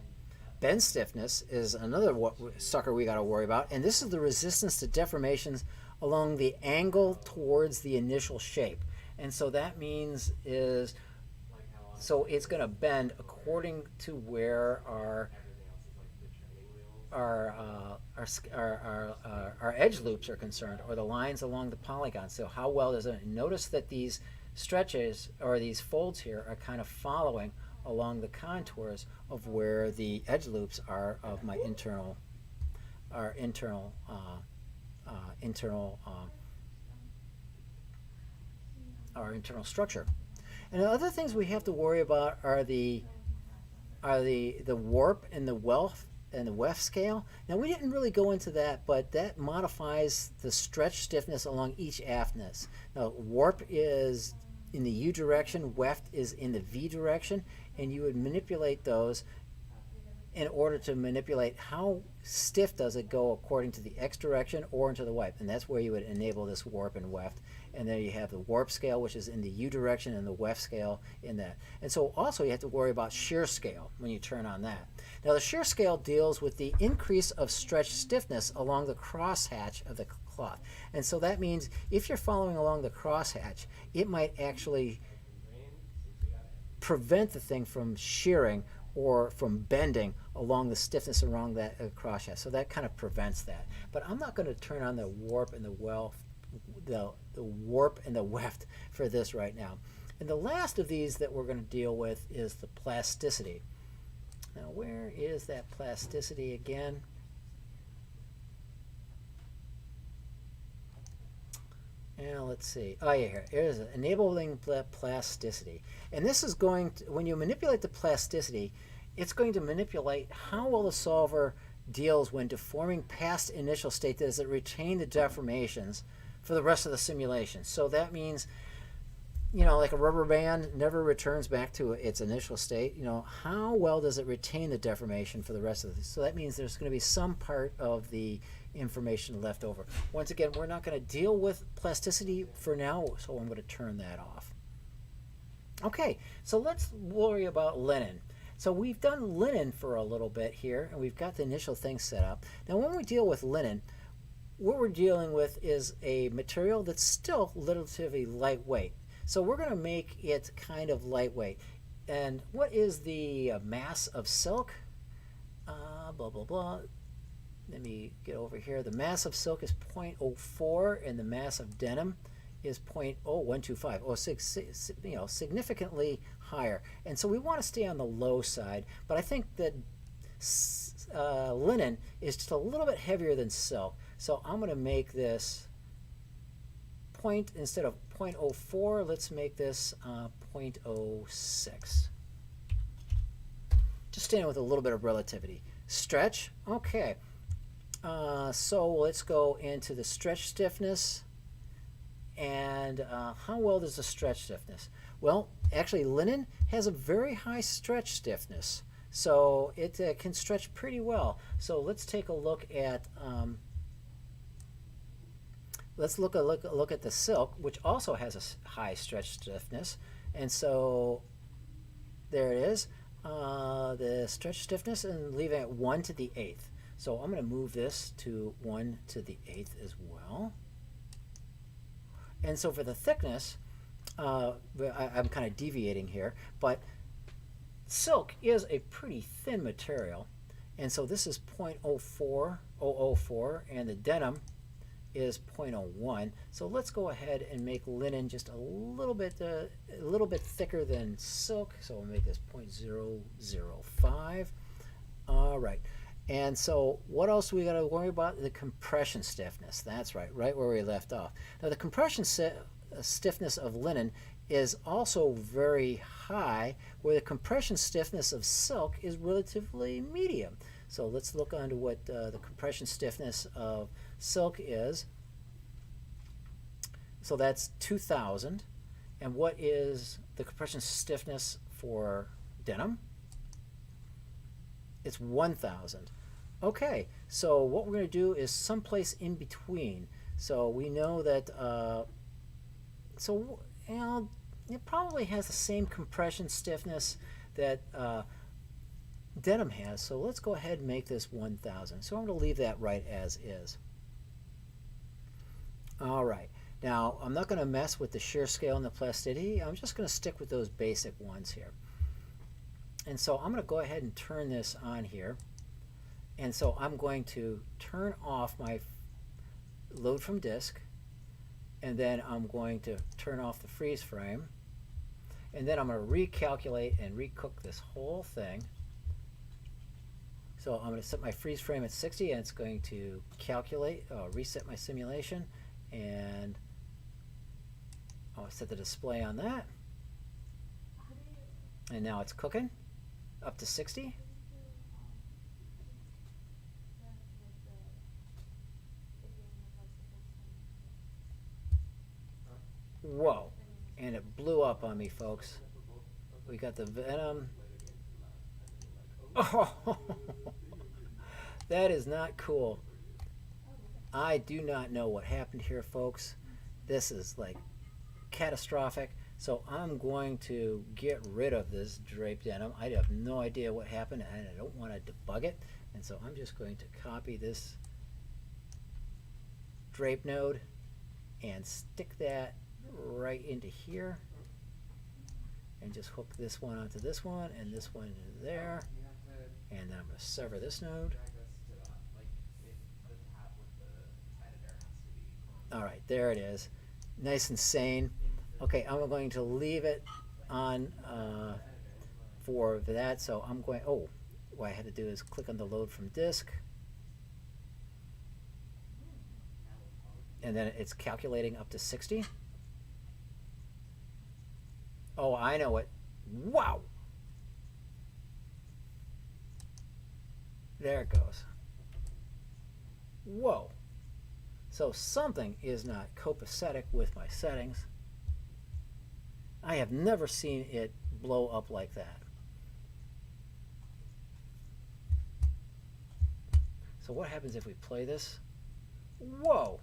Bend stiffness is another sucker we got to worry about, and this is the resistance to deformations along the angle towards the initial shape. And so that means is, so it's going to bend according to where our edge loops are concerned, or the lines along the polygon. So how well does it? Notice that these stretches or these folds here are kind of following along the contours of where the edge loops are of my internal structure. And the other things we have to worry about are the warp and the weft scale. Now we didn't really go into that, but that modifies the stretch stiffness along each aftness. Now warp is in the U direction, weft is in the V direction, and you would manipulate those in order to manipulate how stiff does it go according to the X direction or into the Y. And that's where you would enable this warp and weft. And then you have the warp scale, which is in the U direction, and the weft scale in that. And so also you have to worry about shear scale when you turn on that. Now the shear scale deals with the increase of stretch stiffness along the crosshatch of the cloth. And so that means if you're following along the crosshatch, it might actually prevent the thing from shearing or from bending along the stiffness around that crosshatch. So that kind of prevents that. But I'm not going to turn on the warp and the warp and the weft for this right now. And the last of these that we're going to deal with is the plasticity. Now where is that plasticity again? Now let's see. Oh yeah, here. Here's enabling plasticity. And this is going to, when you manipulate the plasticity, it's going to manipulate how well the solver deals when deforming past initial state. Does it retain the deformations for the rest of the simulation? So that means, you know, like a rubber band never returns back to its initial state. You know, how well does it retain the deformation for the rest of this? So that means there's going to be some part of the information left over. Once again, we're not going to deal with plasticity for now, so I'm going to turn that off. Okay, so let's worry about linen. So we've done linen for a little bit here, and we've got the initial thing set up. Now when we deal with linen, what we're dealing with is a material that's still relatively lightweight. So we're going to make it kind of lightweight. And what is the mass of silk? Blah, blah, blah. Let me get over here. The mass of silk is 0.04, and the mass of denim is 0.0125. Oh, you know, significantly higher. And so we want to stay on the low side. But I think that linen is just a little bit heavier than silk. So I'm going to make this instead of 0.04, let's make this 0.06. Just staying with a little bit of relativity. Stretch, okay. So let's go into the stretch stiffness. And how well does the stretch stiffness? Well, actually linen has a very high stretch stiffness. So it can stretch pretty well. So let's take a look at let's look at the silk, which also has a high stretch stiffness. And so there it is, the stretch stiffness, and leaving it 1 to the 8th. So I'm going to move this to 1 to the 8th as well. And so for the thickness, I'm kind of deviating here, but silk is a pretty thin material. And so this is 0.04, and the denim is 0.01. So let's go ahead and make linen just a little bit thicker than silk. So we'll make this 0.005. All right. And so what else do we got to worry about? The compression stiffness. That's right, right where we left off. Now the compression stiffness of linen is also very high, where the compression stiffness of silk is relatively medium. So let's look onto what the compression stiffness of silk is. So that's 2,000. And what is the compression stiffness for denim? It's 1,000. Okay, so what we're going to do is someplace in between. So we know that, it probably has the same compression stiffness that denim has. So let's go ahead and make this 1,000. So I'm going to leave that right as is. All right. Now, I'm not going to mess with the shear scale and the plasticity. I'm just going to stick with those basic ones here. And so I'm going to go ahead and turn this on here. And so I'm going to turn off my load from disk. And then I'm going to turn off the freeze frame. And then I'm going to recalculate and recook this whole thing. So I'm going to set my freeze frame at 60, and it's going to calculate, reset my simulation, and I'll set the display on that. And now it's cooking up to 60. Whoa, and it blew up on me, folks. We got the Venom. Oh, that is not cool. I do not know what happened here, folks. This is like catastrophic. So I'm going to get rid of this draped denim. I have no idea what happened, and I don't want to debug it. And so I'm just going to copy this drape node and stick that right into here, and just hook this one onto this one and this one into there. And then I'm going to sever this node. All right, there it is. Nice and sane. Okay, I'm going to leave it on for that. So I'm going, what I had to do is click on the load from disk. And then it's calculating up to 60. Oh, I know it. Wow. There it goes. Whoa. So something is not copacetic with my settings. I have never seen it blow up like that. So what happens if we play this? Whoa.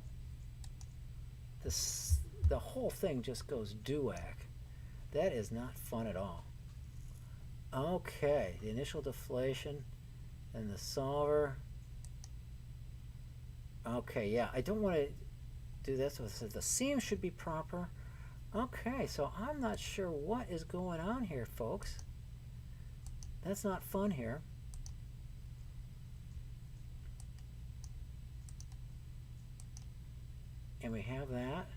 The whole thing just goes doo-whack. That is not fun at all. Okay, the initial deflation and the solver. Okay, yeah, I don't want to do this. So the seam should be proper. Okay, so I'm not sure what is going on here, folks. That's not fun here. And we have that.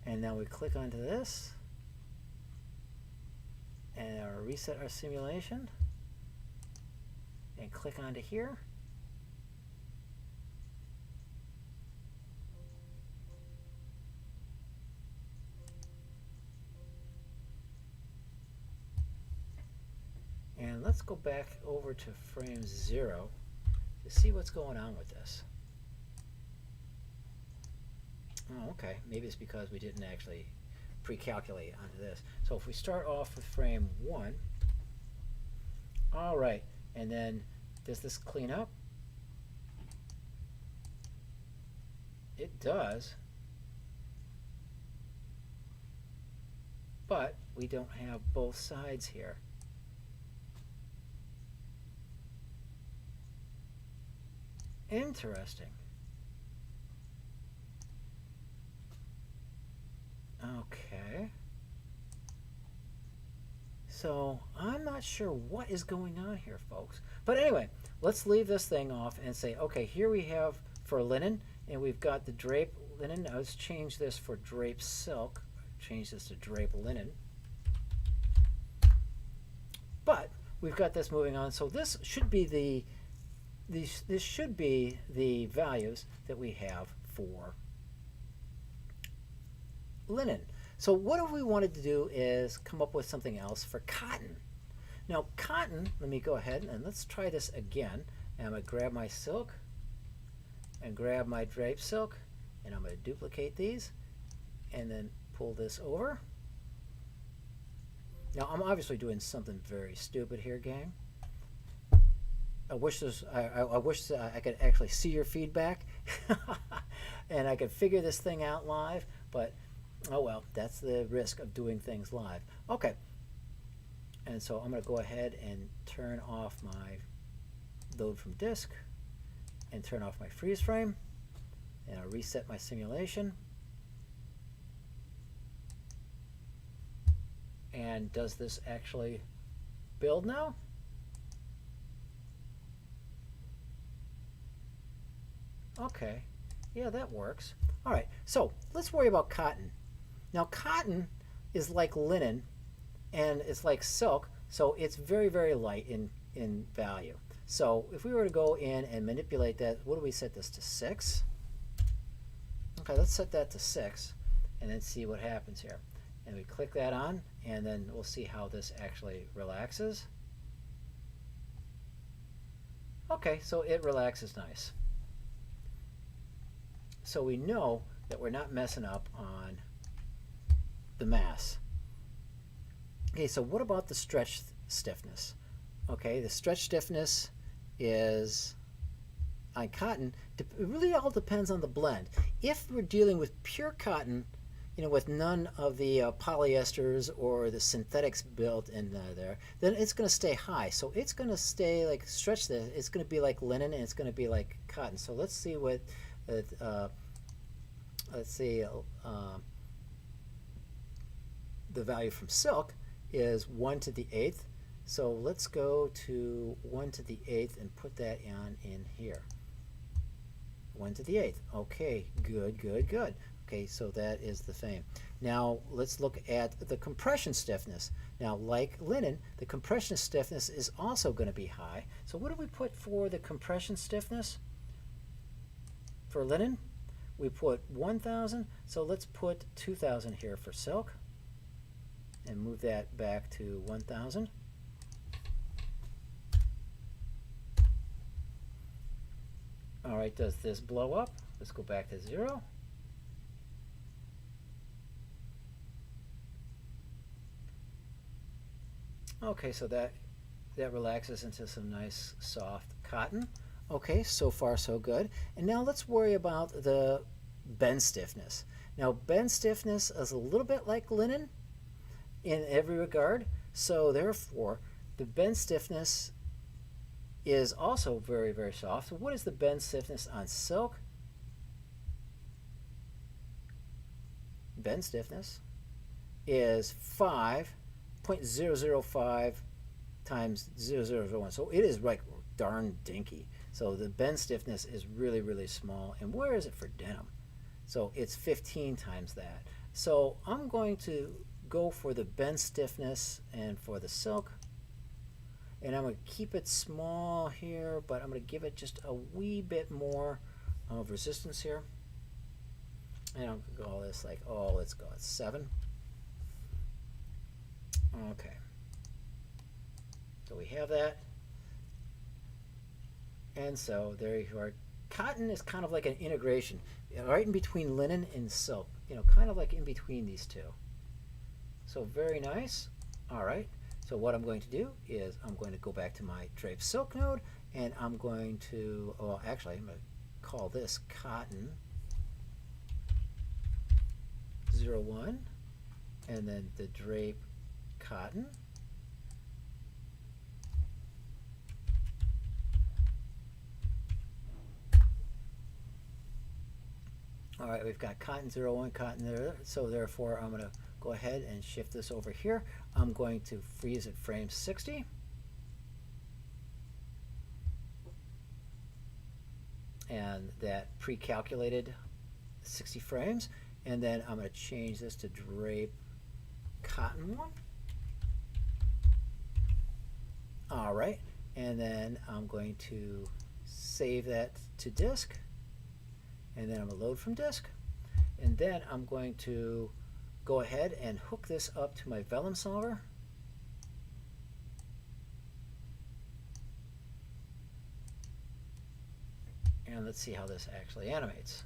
And now we click onto this. And I'll reset our simulation. And click onto here. And let's go back over to frame 0 to see what's going on with this. Oh, okay. Maybe it's because we didn't actually pre-calculate onto this. So if we start off with frame 1, all right, and then does this clean up? It does, but we don't have both sides here. Interesting. Okay. So I'm not sure what is going on here, folks. But anyway, let's leave this thing off and say, okay, here we have for linen, and we've got the drape linen. Now let's change this for drape silk. Change this to drape linen. But we've got this moving on. So this should be this should be the values that we have for linen. So what if we wanted to do is come up with something else for cotton? Now cotton, let me go ahead and let's try this again. And I'm going to grab my silk and grab my drape silk, and I'm going to duplicate these and then pull this over. Now I'm obviously doing something very stupid here, gang. I wish I could actually see your feedback and I could figure this thing out live, but oh well, that's the risk of doing things live. Okay, and so I'm going to go ahead and turn off my load from disk and turn off my freeze frame, and I'll reset my simulation. And does this actually build now? Okay, yeah, that works. All right, so let's worry about cotton. Now cotton is like linen and it's like silk, so it's very, very light in value. So if we were to go in and manipulate that, what do we set this to? 6? Okay, let's set that to 6 and then see what happens here. And we click that on, and then we'll see how this actually relaxes. Okay, so it relaxes nice. So we know that we're not messing up on the mass. Okay, so what about the stretch stiffness? Okay, the stretch stiffness is on cotton. It really all depends on the blend. If we're dealing with pure cotton, you know, with none of the polyesters or the synthetics built in there, then it's going to stay high. So it's going to stay like stretch this. It's going to be like linen, and it's going to be like cotton. So let's see what, the value from silk is 1 to the 8th. So let's go to 1 to the 8th and put that on in here. 1 to the 8th. Okay, good, good, good. Okay, so that is the same. Now let's look at the compression stiffness. Now, like linen, the compression stiffness is also going to be high. So what do we put for the compression stiffness? For linen, we put 1,000. So let's put 2,000 here for silk and move that back to 1,000. All right, does this blow up? Let's go back to 0. Okay, so that relaxes into some nice soft cotton. Okay, so far so good. And now let's worry about the bend stiffness. Now bend stiffness is a little bit like linen in every regard. So therefore, the bend stiffness is also very, very soft. So what is the bend stiffness on silk? Bend stiffness is 5.005 times 0.0001. So it is like darn dinky. So the bend stiffness is really, really small. And where is it for denim? So it's 15 times that. So I'm going to go for the bend stiffness and for the silk. And I'm going to keep it small here, but I'm going to give it just a wee bit more of resistance here. And I'm going to call this like, oh, let's go at 7. Okay. So we have that. And so there you are. Cotton is kind of like an integration, right in between linen and silk, you know, kind of like in between these two. So very nice. All right. So what I'm going to do is I'm going to go back to my drape silk node, and I'm going to, well, actually, I'm going to call this cotton 01, and then the drape cotton. All right, we've got cotton 01, cotton there. So therefore, I'm going to go ahead and shift this over here. I'm going to freeze at frame 60. And that pre-calculated 60 frames. And then I'm going to change this to drape cotton 1. All right, and then I'm going to save that to disk, and then I'm going to load from disk, and then I'm going to go ahead and hook this up to my Vellum Solver. And let's see how this actually animates.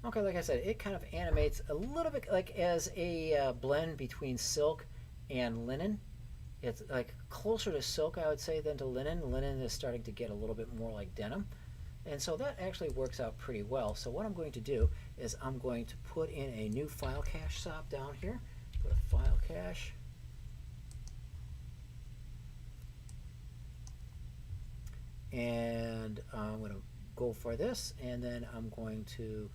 Okay, like I said, it kind of animates a little bit like as a blend between silk and linen. It's like closer to silk, I would say, than to linen. Linen is starting to get a little bit more like denim. And so that actually works out pretty well. So what I'm going to do is I'm going to put in a new file cache stop down here. Put a file cache. And I'm going to go for this, and then I'm going to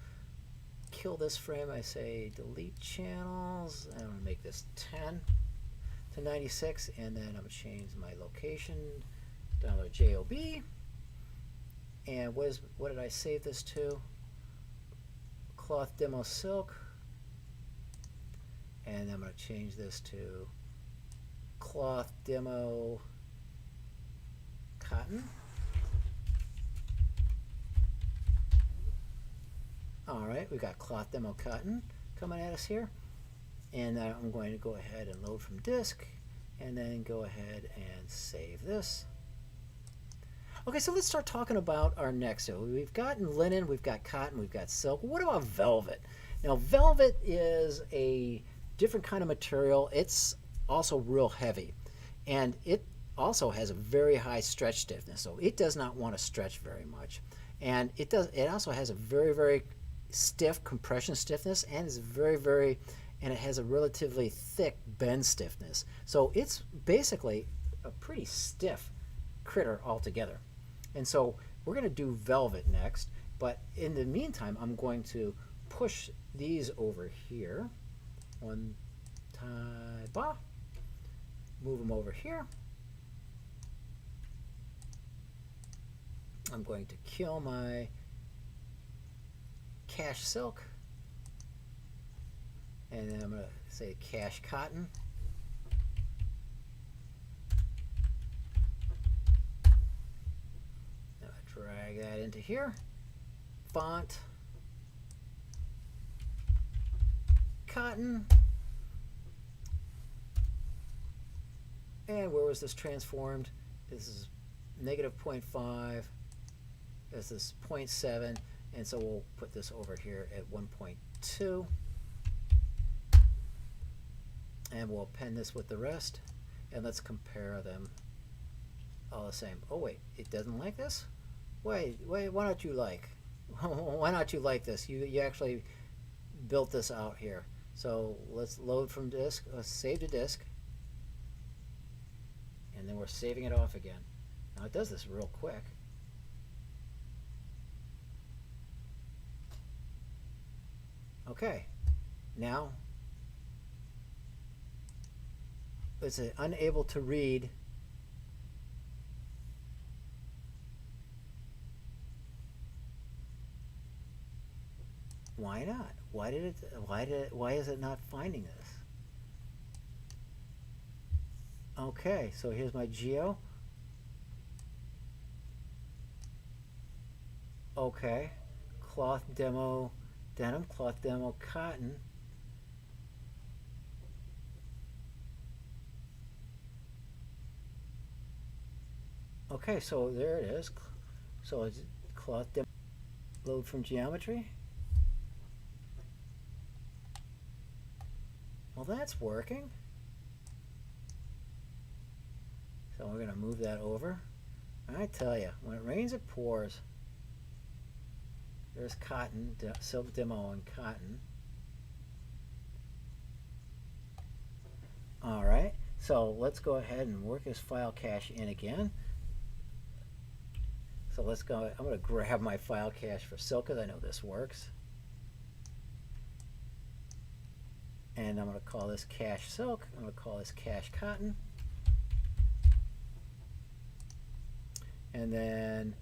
kill this frame. I say delete channels. I'm going to make this 10 to 96, and then I'm going to change my location $job. And what did I save this to? Cloth demo silk. And I'm going to change this to cloth demo cotton. All right, we got cloth demo cotton coming at us here. And I'm going to go ahead and load from disk, and then go ahead and save this. Okay, so let's start talking about our next. So we've gotten linen, we've got cotton, we've got silk. What about velvet? Now, velvet is a different kind of material. It's also real heavy, and it also has a very high stretch stiffness. So it does not want to stretch very much, and it also has a very, very stiff compression stiffness, and is and it has a relatively thick bend stiffness. So it's basically a pretty stiff critter altogether. And so we're going to do velvet next, but in the meantime, I'm going to push these over here. One time, move them over here. I'm going to kill my cache silk, and then I'm going to say cache cotton. Now drag that into here. Font, cotton, and where was this transformed? This is -0.5. This is 0.7. And so we'll put this over here at 1.2. And we'll append this with the rest. And let's compare them all the same. Oh, wait, it doesn't like this? Wait, why don't you like? Why not you like this? You actually built this out here. So let's load from disk. Let's save to disk. And then we're saving it off again. Now it does this real quick. Okay, now it's unable to read. Why not? Why is it not finding this? Okay, so here's my geo. Okay, cloth demo denim, cloth demo cotton. Okay, so there it is. So it's cloth demo. Load from geometry. Well, that's working. So we're going to move that over. I tell you, when it rains, it pours. There's cotton, silk demo and cotton. All right, so let's go ahead and work this file cache in again. So let's go, I'm going to grab my file cache for silk because I know this works. And I'm going to call this cache silk. I'm going to call this cache cotton. And then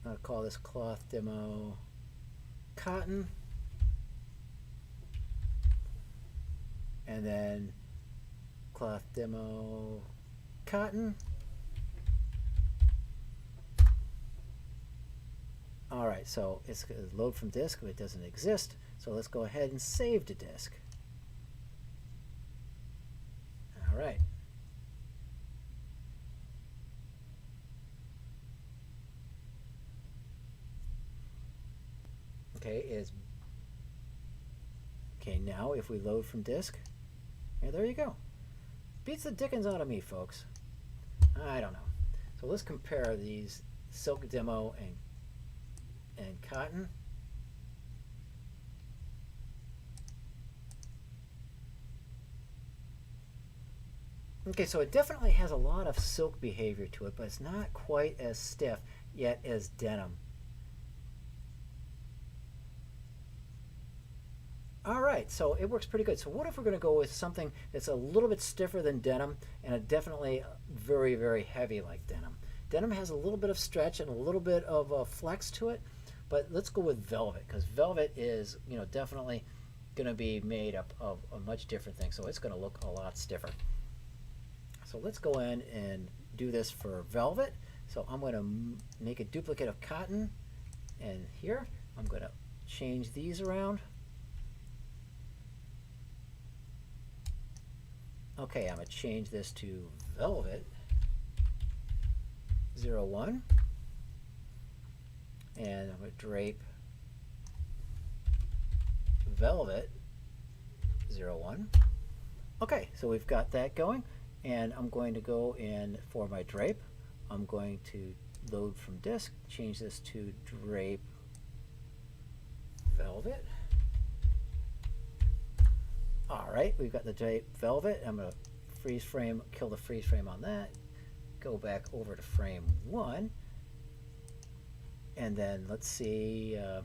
I'll call this cloth demo cotton. And then cloth demo cotton. All right, so it's going to load from disk, but it doesn't exist. So let's go ahead and save to disk. All right. Okay, now if we load from disk, yeah, there you go. Beats the dickens out of me, folks. I don't know. So let's compare these silk demo and cotton. Okay, so it definitely has a lot of silk behavior to it, but it's not quite as stiff yet as denim. All right, so it works pretty good. So what if we're going to go with something that's a little bit stiffer than denim and definitely very, very heavy like denim? Denim has a little bit of stretch and a little bit of flex to it, but let's go with velvet, because velvet is, definitely going to be made up of a much different thing, so it's going to look a lot stiffer. So let's go in and do this for velvet. So I'm going to make a duplicate of cotton, and here I'm going to change these around. Okay, I'm going to change this to velvet 01, and I'm going to drape velvet 01. Okay, so we've got that going, and I'm going to go in for my drape. I'm going to load from disk, change this to drape velvet. All right, we've got the drape velvet. I'm going to freeze frame, kill the freeze frame on that, go back over to frame 1, and then let's see if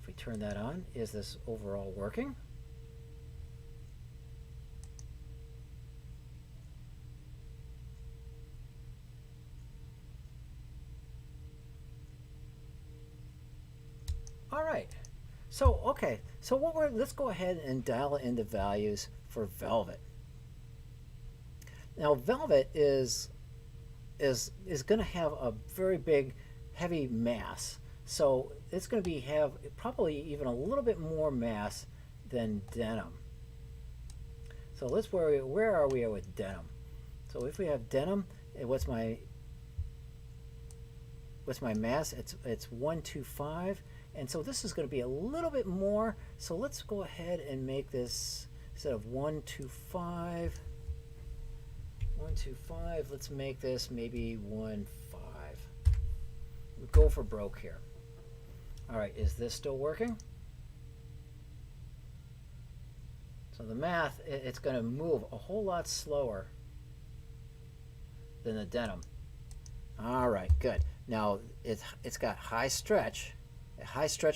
we turn that on, is this overall working? All right. So okay, so let's go ahead and dial in the values for velvet. Now velvet is going to have a very big, heavy mass. So it's going to have probably even a little bit more mass than denim. So where are we with denim? So if we have denim, what's my mass? It's 125. And so this is going to be a little bit more. So let's go ahead and make this, instead of 125, let's make this maybe 1.5. We go for broke here. All right, is this still working? So the math, it's going to move a whole lot slower than the denim. All right, good. Now it's got high stretch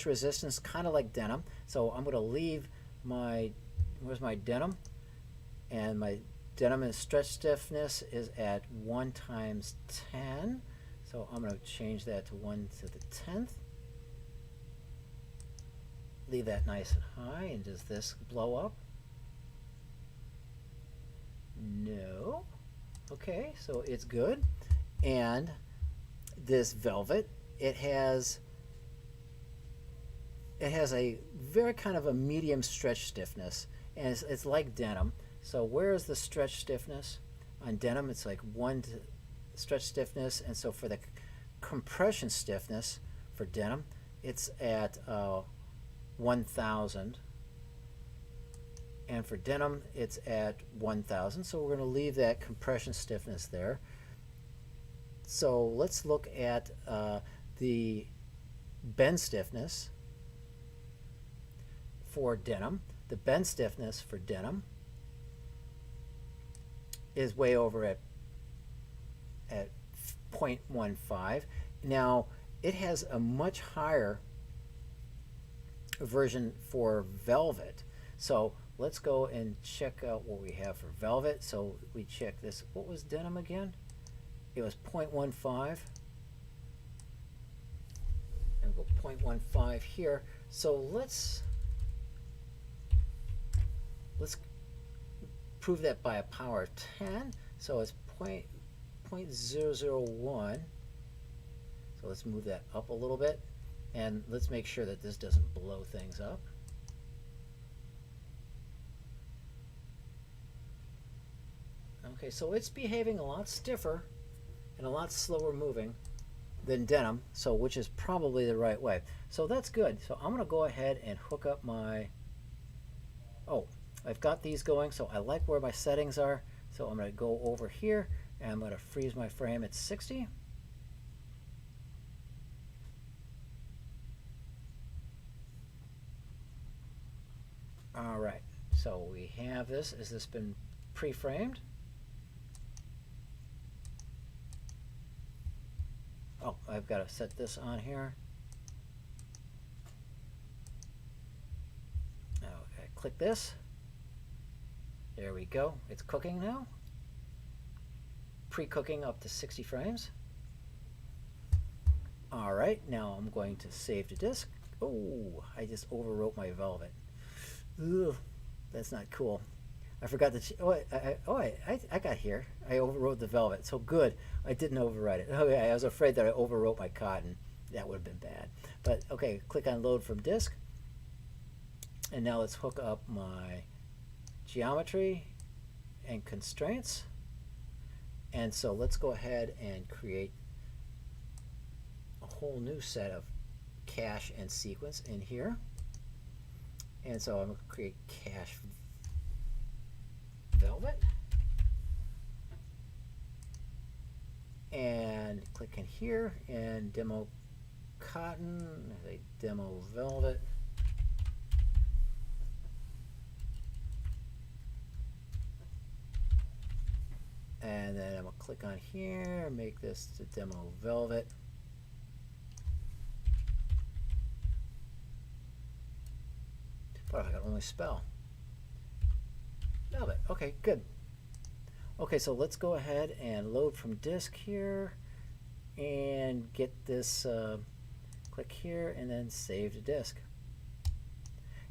resistance, kind of like denim. So I'm going to leave where's my denim? And my denim and stretch stiffness is at 1 times 10. So I'm going to change that to 1 to the 10th. Leave that nice and high. And does this blow up? No. Okay, so it's good. And this velvet, it has a very kind of a medium stretch stiffness, and it's like denim. So where is the stretch stiffness? On denim, it's like 1 to stretch stiffness, and so for the compression stiffness for denim, it's at 1,000, and for denim, it's at 1,000. So we're going to leave that compression stiffness there. So let's look at the bend stiffness for denim. The bend stiffness for denim is way over at 0.15. Now it has a much higher version for velvet. So let's go and check out what we have for velvet. So we check this. What was denim again? It was 0.15. and go 0.15 here. So let's prove that by a power of 10. So it's 0.001. So let's move that up a little bit, and let's make sure that this doesn't blow things up. Okay, so it's behaving a lot stiffer and a lot slower moving than denim, so which is probably the right way. So that's good. So I'm going to go ahead and hook up my, I've got these going, so I like where my settings are. So I'm going to go over here and I'm going to freeze my frame at 60. All right, so we have this. Has this been pre-framed? Oh, I've got to set this on here. Okay, click this. There we go. It's cooking now. Pre-cooking up to 60 frames. All right, now I'm going to save to disk. Oh, I just overwrote my Velvet. Ugh, that's not cool. I forgot to. I got here. I overwrote the Velvet. So good. I didn't overwrite it. Okay, I was afraid that I overwrote my Cotton. That would have been bad. But okay, click on Load from Disk. And now let's hook up my geometry and constraints. And so let's go ahead and create a whole new set of cache and sequence in here. And so I'm going to create cache Velvet. And click in here and demo Cotton, a demo Velvet. And then I'm going to click on here, make this the demo Velvet. But if I could only spell Velvet. Okay, good. Okay, so let's go ahead and load from disk here and get this, click here and then save to disk.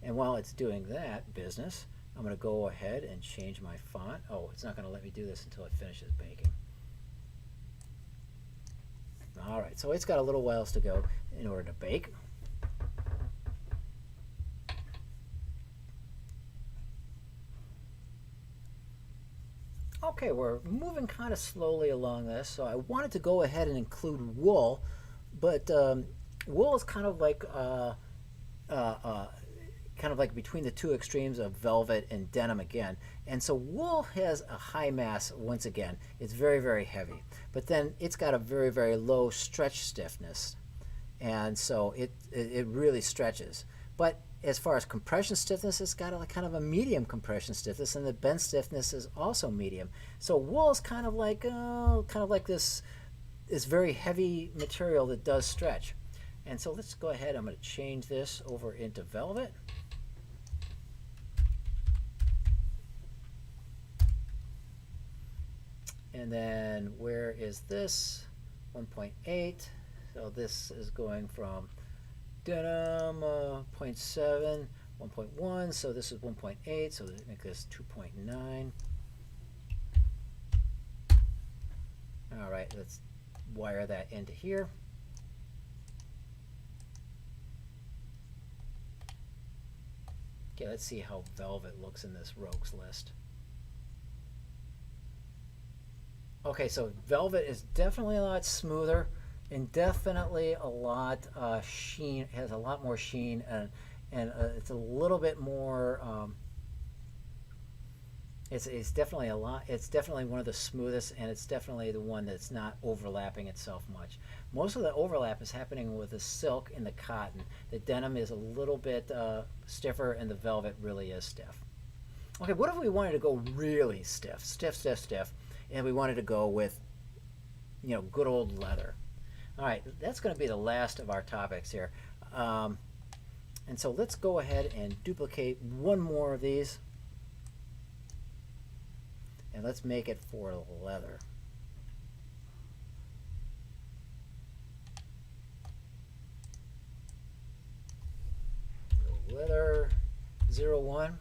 And while it's doing that business, I'm going to go ahead and change my font. Oh, it's not going to let me do this until it finishes baking. All right, so it's got a little while to go in order to bake. Okay, we're moving kind of slowly along this, so I wanted to go ahead and include wool, but wool is kind of like between the two extremes of velvet and denim again. And so wool has a high mass once again. It's very, very heavy. But then it's got a very, very low stretch stiffness. And so it really stretches. But as far as compression stiffness, it's got a kind of a medium compression stiffness, and the bend stiffness is also medium. So wool is kind of like this very heavy material that does stretch. And so let's go ahead. I'm going to change this over into velvet. And then where is this? 1.8. So this is going from denim 0.7, 1.1. So this is 1.8. So let's make this 2.9. All right, let's wire that into here. Okay, let's see how velvet looks in this rogues list. Okay, so velvet is definitely a lot smoother and definitely a lot sheen. It has a lot more sheen, and it's a little bit more. It's definitely a lot. It's definitely one of the smoothest, and it's definitely the one that's not overlapping itself much. Most of the overlap is happening with the silk and the cotton. The denim is a little bit stiffer, and the velvet really is stiff. Okay, what if we wanted to go really stiff, and we wanted to go with, good old leather? All right, that's going to be the last of our topics here. And so let's go ahead and duplicate one more of these. And let's make it for leather. 01.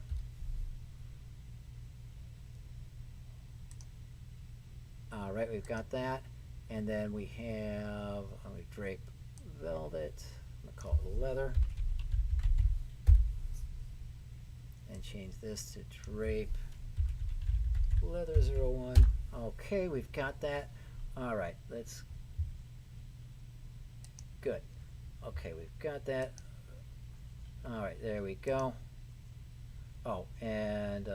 All right, we've got that. And then we have, let me drape velvet. I'm going to call it leather. And change this to drape leather 01. Okay, we've got that. All right, let's, good. Okay, we've got that. All right, there we go. Oh, and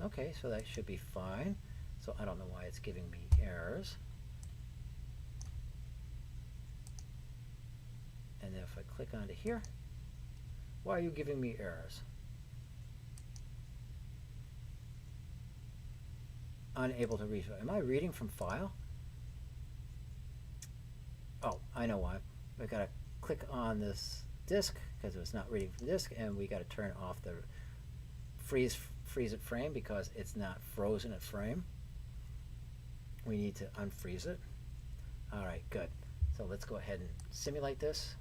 okay, so that should be fine. So I don't know why it's giving me errors. And then if I click onto here, why are you giving me errors? Unable to read. Am I reading from file? Oh, I know why. I've got to click on this disk because it was not reading from disk, and we got to turn off the freeze at frame because it's not frozen at frame. We need to unfreeze it. All right, good. So let's go ahead and simulate this.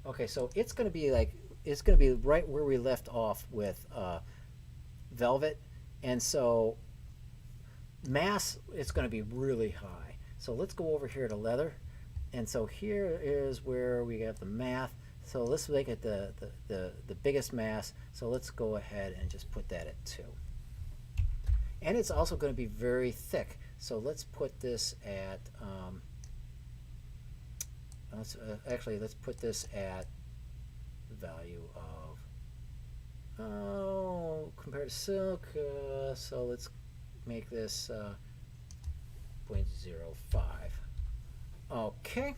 Okay, so it's going to be like, it's going to be right where we left off with velvet. And so mass, it's going to be really high. So let's go over here to leather. And so here is where we have the math. So let's make it the biggest mass. So let's go ahead and just put that at 2. And it's also going to be very thick. So let's put this at, let's put this at value of, compared to silk, so let's make this 0.05. Okay.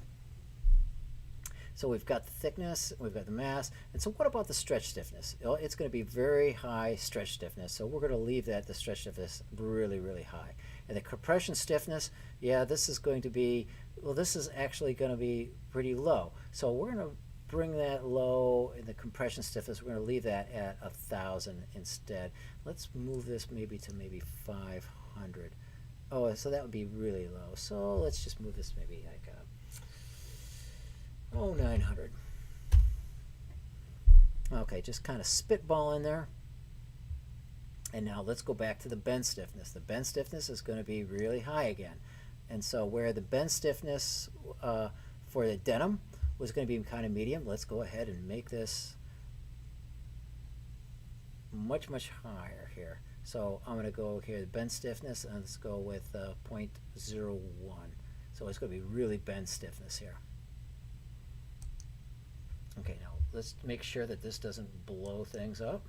So we've got the thickness, we've got the mass, and so what about the stretch stiffness? It's going to be very high stretch stiffness, so we're going to leave that, the stretch stiffness, really, really high. And the compression stiffness, yeah, this is going to be, well, this is actually going to be pretty low. So we're going to bring that low in the compression stiffness. We're going to leave that at 1,000 instead. Let's move this maybe to 500. Oh, so that would be really low. So let's just move this maybe like 900. Okay, just kind of spitball in there. And now let's go back to the bend stiffness. The bend stiffness is going to be really high again. And so where the bend stiffness for the denim was going to be kind of medium, let's go ahead and make this much, much higher here. So I'm going to go here, the bend stiffness, and let's go with 0.01. So it's going to be really bend stiffness here. Okay, now let's make sure that this doesn't blow things up.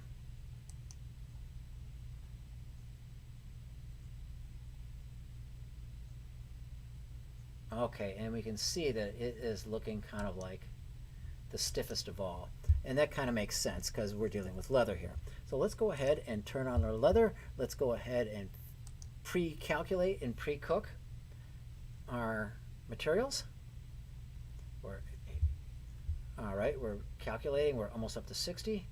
Okay, and we can see that it is looking kind of like the stiffest of all. And that kind of makes sense because we're dealing with leather here. So let's go ahead and turn on our leather. Let's go ahead and pre-calculate and pre-cook our materials. All right, we're calculating. We're almost up to 60.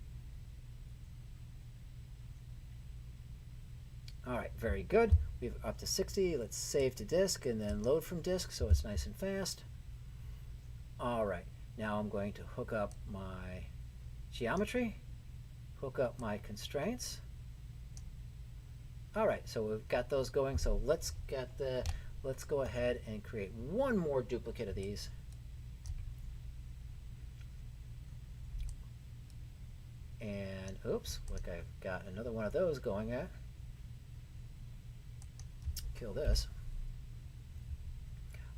All right, very good. We're up to 60. Let's save to disk and then load from disk so it's nice and fast. All right, now I'm going to hook up my geometry, hook up my constraints. All right, so we've got those going. So let's go ahead and create one more duplicate of these. And oops, look, I've got another one of those going at. Kill this.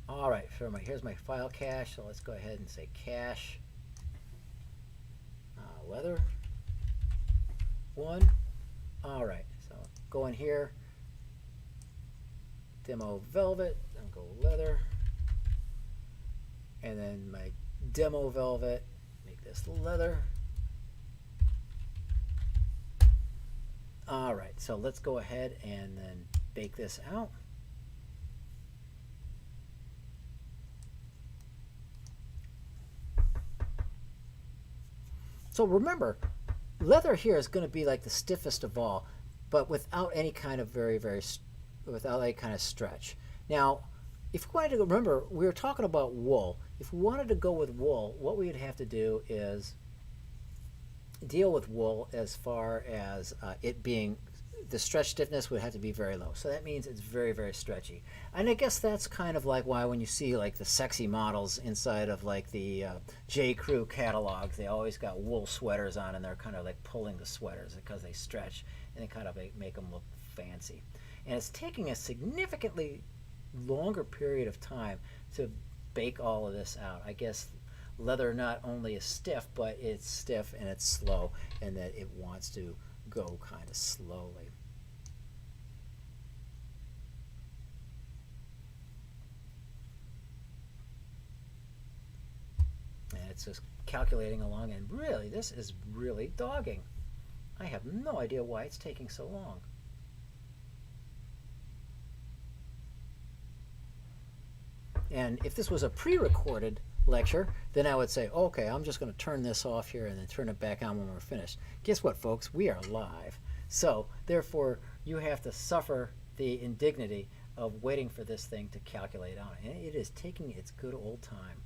All right, so here's my file cache. So let's go ahead and say cache leather 1. All right, so go in here, demo velvet, then go leather, and then my demo velvet, make this leather. All right, so let's go ahead and then bake this out. So remember, Leather here is going to be like the stiffest of all, but without any kind of without any kind of stretch. Now, if we wanted to remember, we were talking about wool. If we wanted to go with wool, what we would have to do is deal with wool as far as it being, the stretch stiffness would have to be very low. So that means it's very, very stretchy. And I guess that's kind of like why when you see like the sexy models inside of like the J. Crew catalogs, they always got wool sweaters on and they're kind of like pulling the sweaters because they stretch and they kind of make them look fancy. And it's taking a significantly longer period of time to bake all of this out. I guess leather not only is stiff, but it's stiff and it's slow, and that it wants to go kind of slowly. And it's just calculating along, and really, this is really dogging. I have no idea why it's taking so long. And if this was a pre-recorded lecture, then I would say, okay, I'm just going to turn this off here and then turn it back on when we're finished. Guess what, folks? We are live. So, therefore, you have to suffer the indignity of waiting for this thing to calculate out. And it is taking its good old time.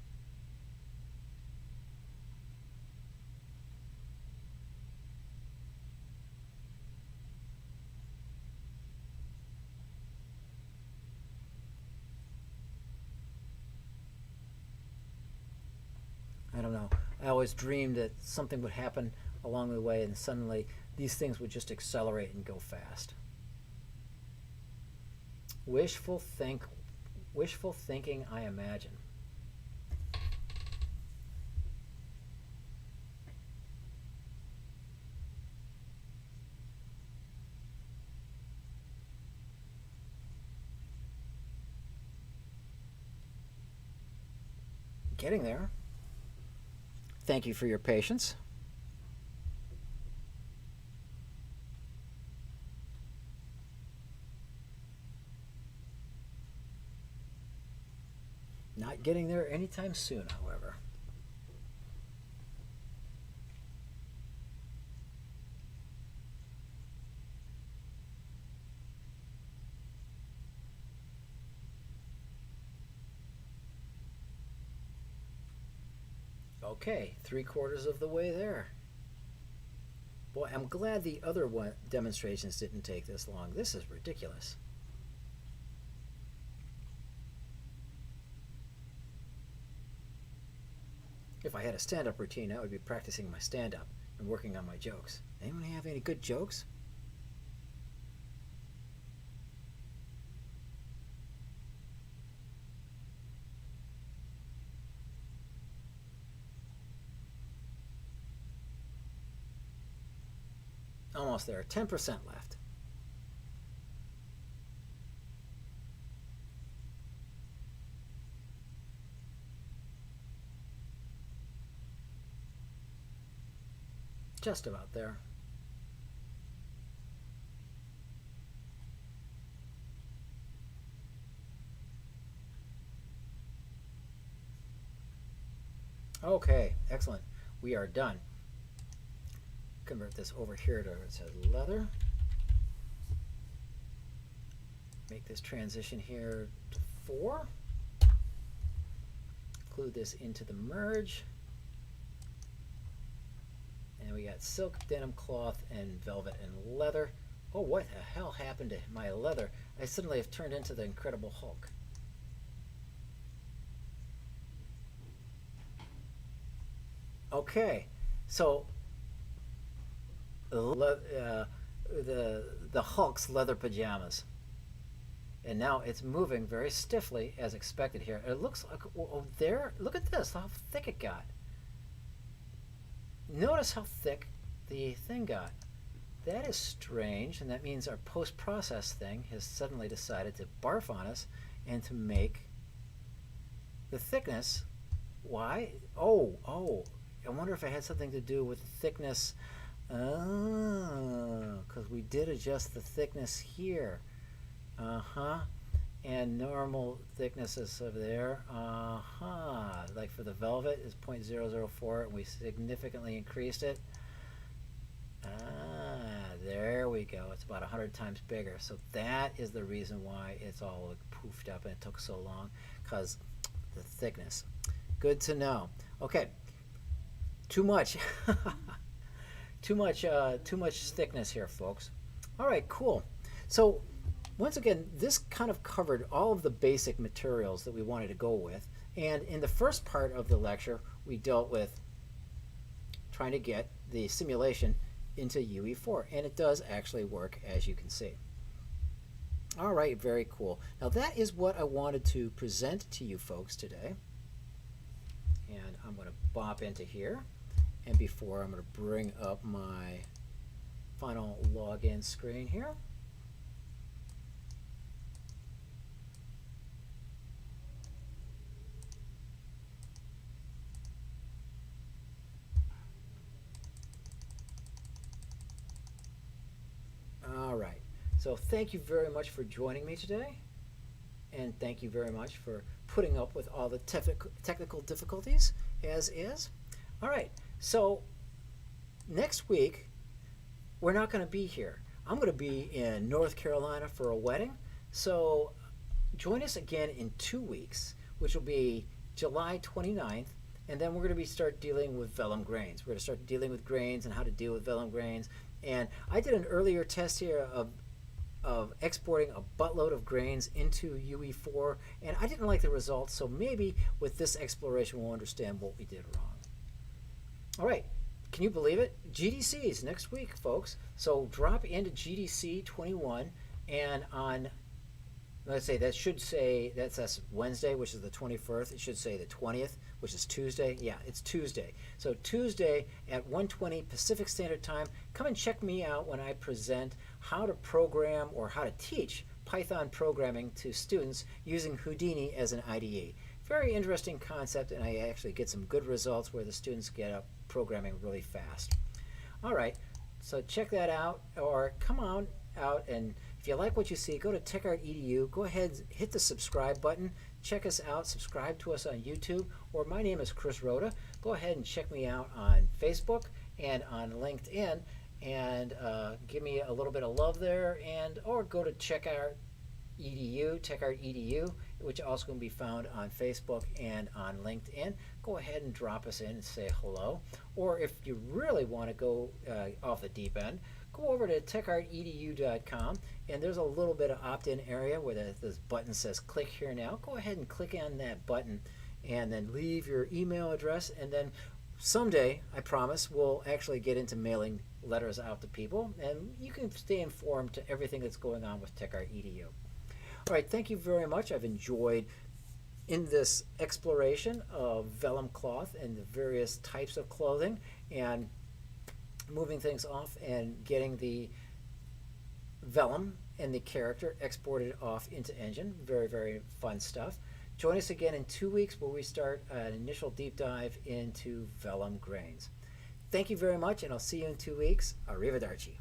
I don't know. I always dreamed that something would happen along the way and suddenly these things would just accelerate and go fast. Wishful thinking, I imagine. Getting there. Thank you for your patience. Not getting there anytime soon, however. Okay, 3/4 of the way there. Boy, I'm glad the other demonstrations didn't take this long. This is ridiculous. If I had a stand-up routine, I would be practicing my stand-up and working on my jokes. Anyone have any good jokes? Almost there, 10% left. Just about there. Okay, excellent. We are done. Convert this over here to where it says leather. Make this transition here to 4. Include this into the merge. And we got silk, denim cloth, and velvet and leather. Oh, what the hell happened to my leather? I suddenly have turned into the Incredible Hulk. Okay, so the Hulk's leather pajamas. And now it's moving very stiffly as expected here. It looks like, oh, there, look at this, how thick it got. Notice how thick the thing got. That is strange, and that means our post-process thing has suddenly decided to barf on us and to make the thickness. Why? Oh, I wonder if it had something to do with the thickness. Oh, because we did adjust the thickness here. And normal thickness is over there. Like for the velvet is 0.004, and we significantly increased it. There we go. It's about 100 times bigger. So that is the reason why it's all like poofed up and it took so long, because the thickness. Good to know. Okay, too much. Too much thickness here, folks. All right, cool. So once again, this kind of covered all of the basic materials that we wanted to go with. And in the first part of the lecture, we dealt with trying to get the simulation into UE4, and it does actually work, as you can see. All right, very cool. Now that is what I wanted to present to you folks today. And I'm going to bop into here. And before, I'm going to bring up my final login screen here. All right. So thank you very much for joining me today. And thank you very much for putting up with all the technical difficulties, as is. All right. So next week, we're not going to be here. I'm going to be in North Carolina for a wedding. So join us again in 2 weeks, which will be July 29th. And then we're going to start dealing with vellum grains. We're going to start dealing with grains and how to deal with vellum grains. And I did an earlier test here of exporting a buttload of grains into UE4, and I didn't like the results, so maybe with this exploration we'll understand what we did wrong. All right, can you believe it? GDCs next week, folks. So drop into GDC 21, and on, let's say that should say, that's Wednesday, which is the 21st. It should say the 20th, which is Tuesday. Yeah, it's Tuesday. So Tuesday at 1:20 Pacific Standard Time, come and check me out when I present how to program or how to teach Python programming to students using Houdini as an IDE. Very interesting concept, and I actually get some good results where the students get up programming really fast. All right, so check that out, or come on out, and if you like what you see, go to TechArt.edu, go ahead, hit the subscribe button, check us out, subscribe to us on YouTube, or my name is Chris Rhoda. Go ahead and check me out on Facebook and on LinkedIn, and give me a little bit of love there, and or go to TechArt.edu, which also can be found on Facebook and on LinkedIn. Go ahead and drop us in and say hello. Or if you really want to go off the deep end, go over to TechArtEDU.com, and there's a little bit of opt-in area where this button says click here now. Go ahead and click on that button and then leave your email address, and then someday, I promise, we'll actually get into mailing letters out to people, and you can stay informed to everything that's going on with TechArt.edu. All right, thank you very much. I've enjoyed in this exploration of vellum cloth and the various types of clothing, and moving things off and getting the vellum and the character exported off into Engine. Very, very fun stuff. Join us again in 2 weeks where we start an initial deep dive into vellum grains. Thank you very much, and I'll see you in 2 weeks. Arrivederci.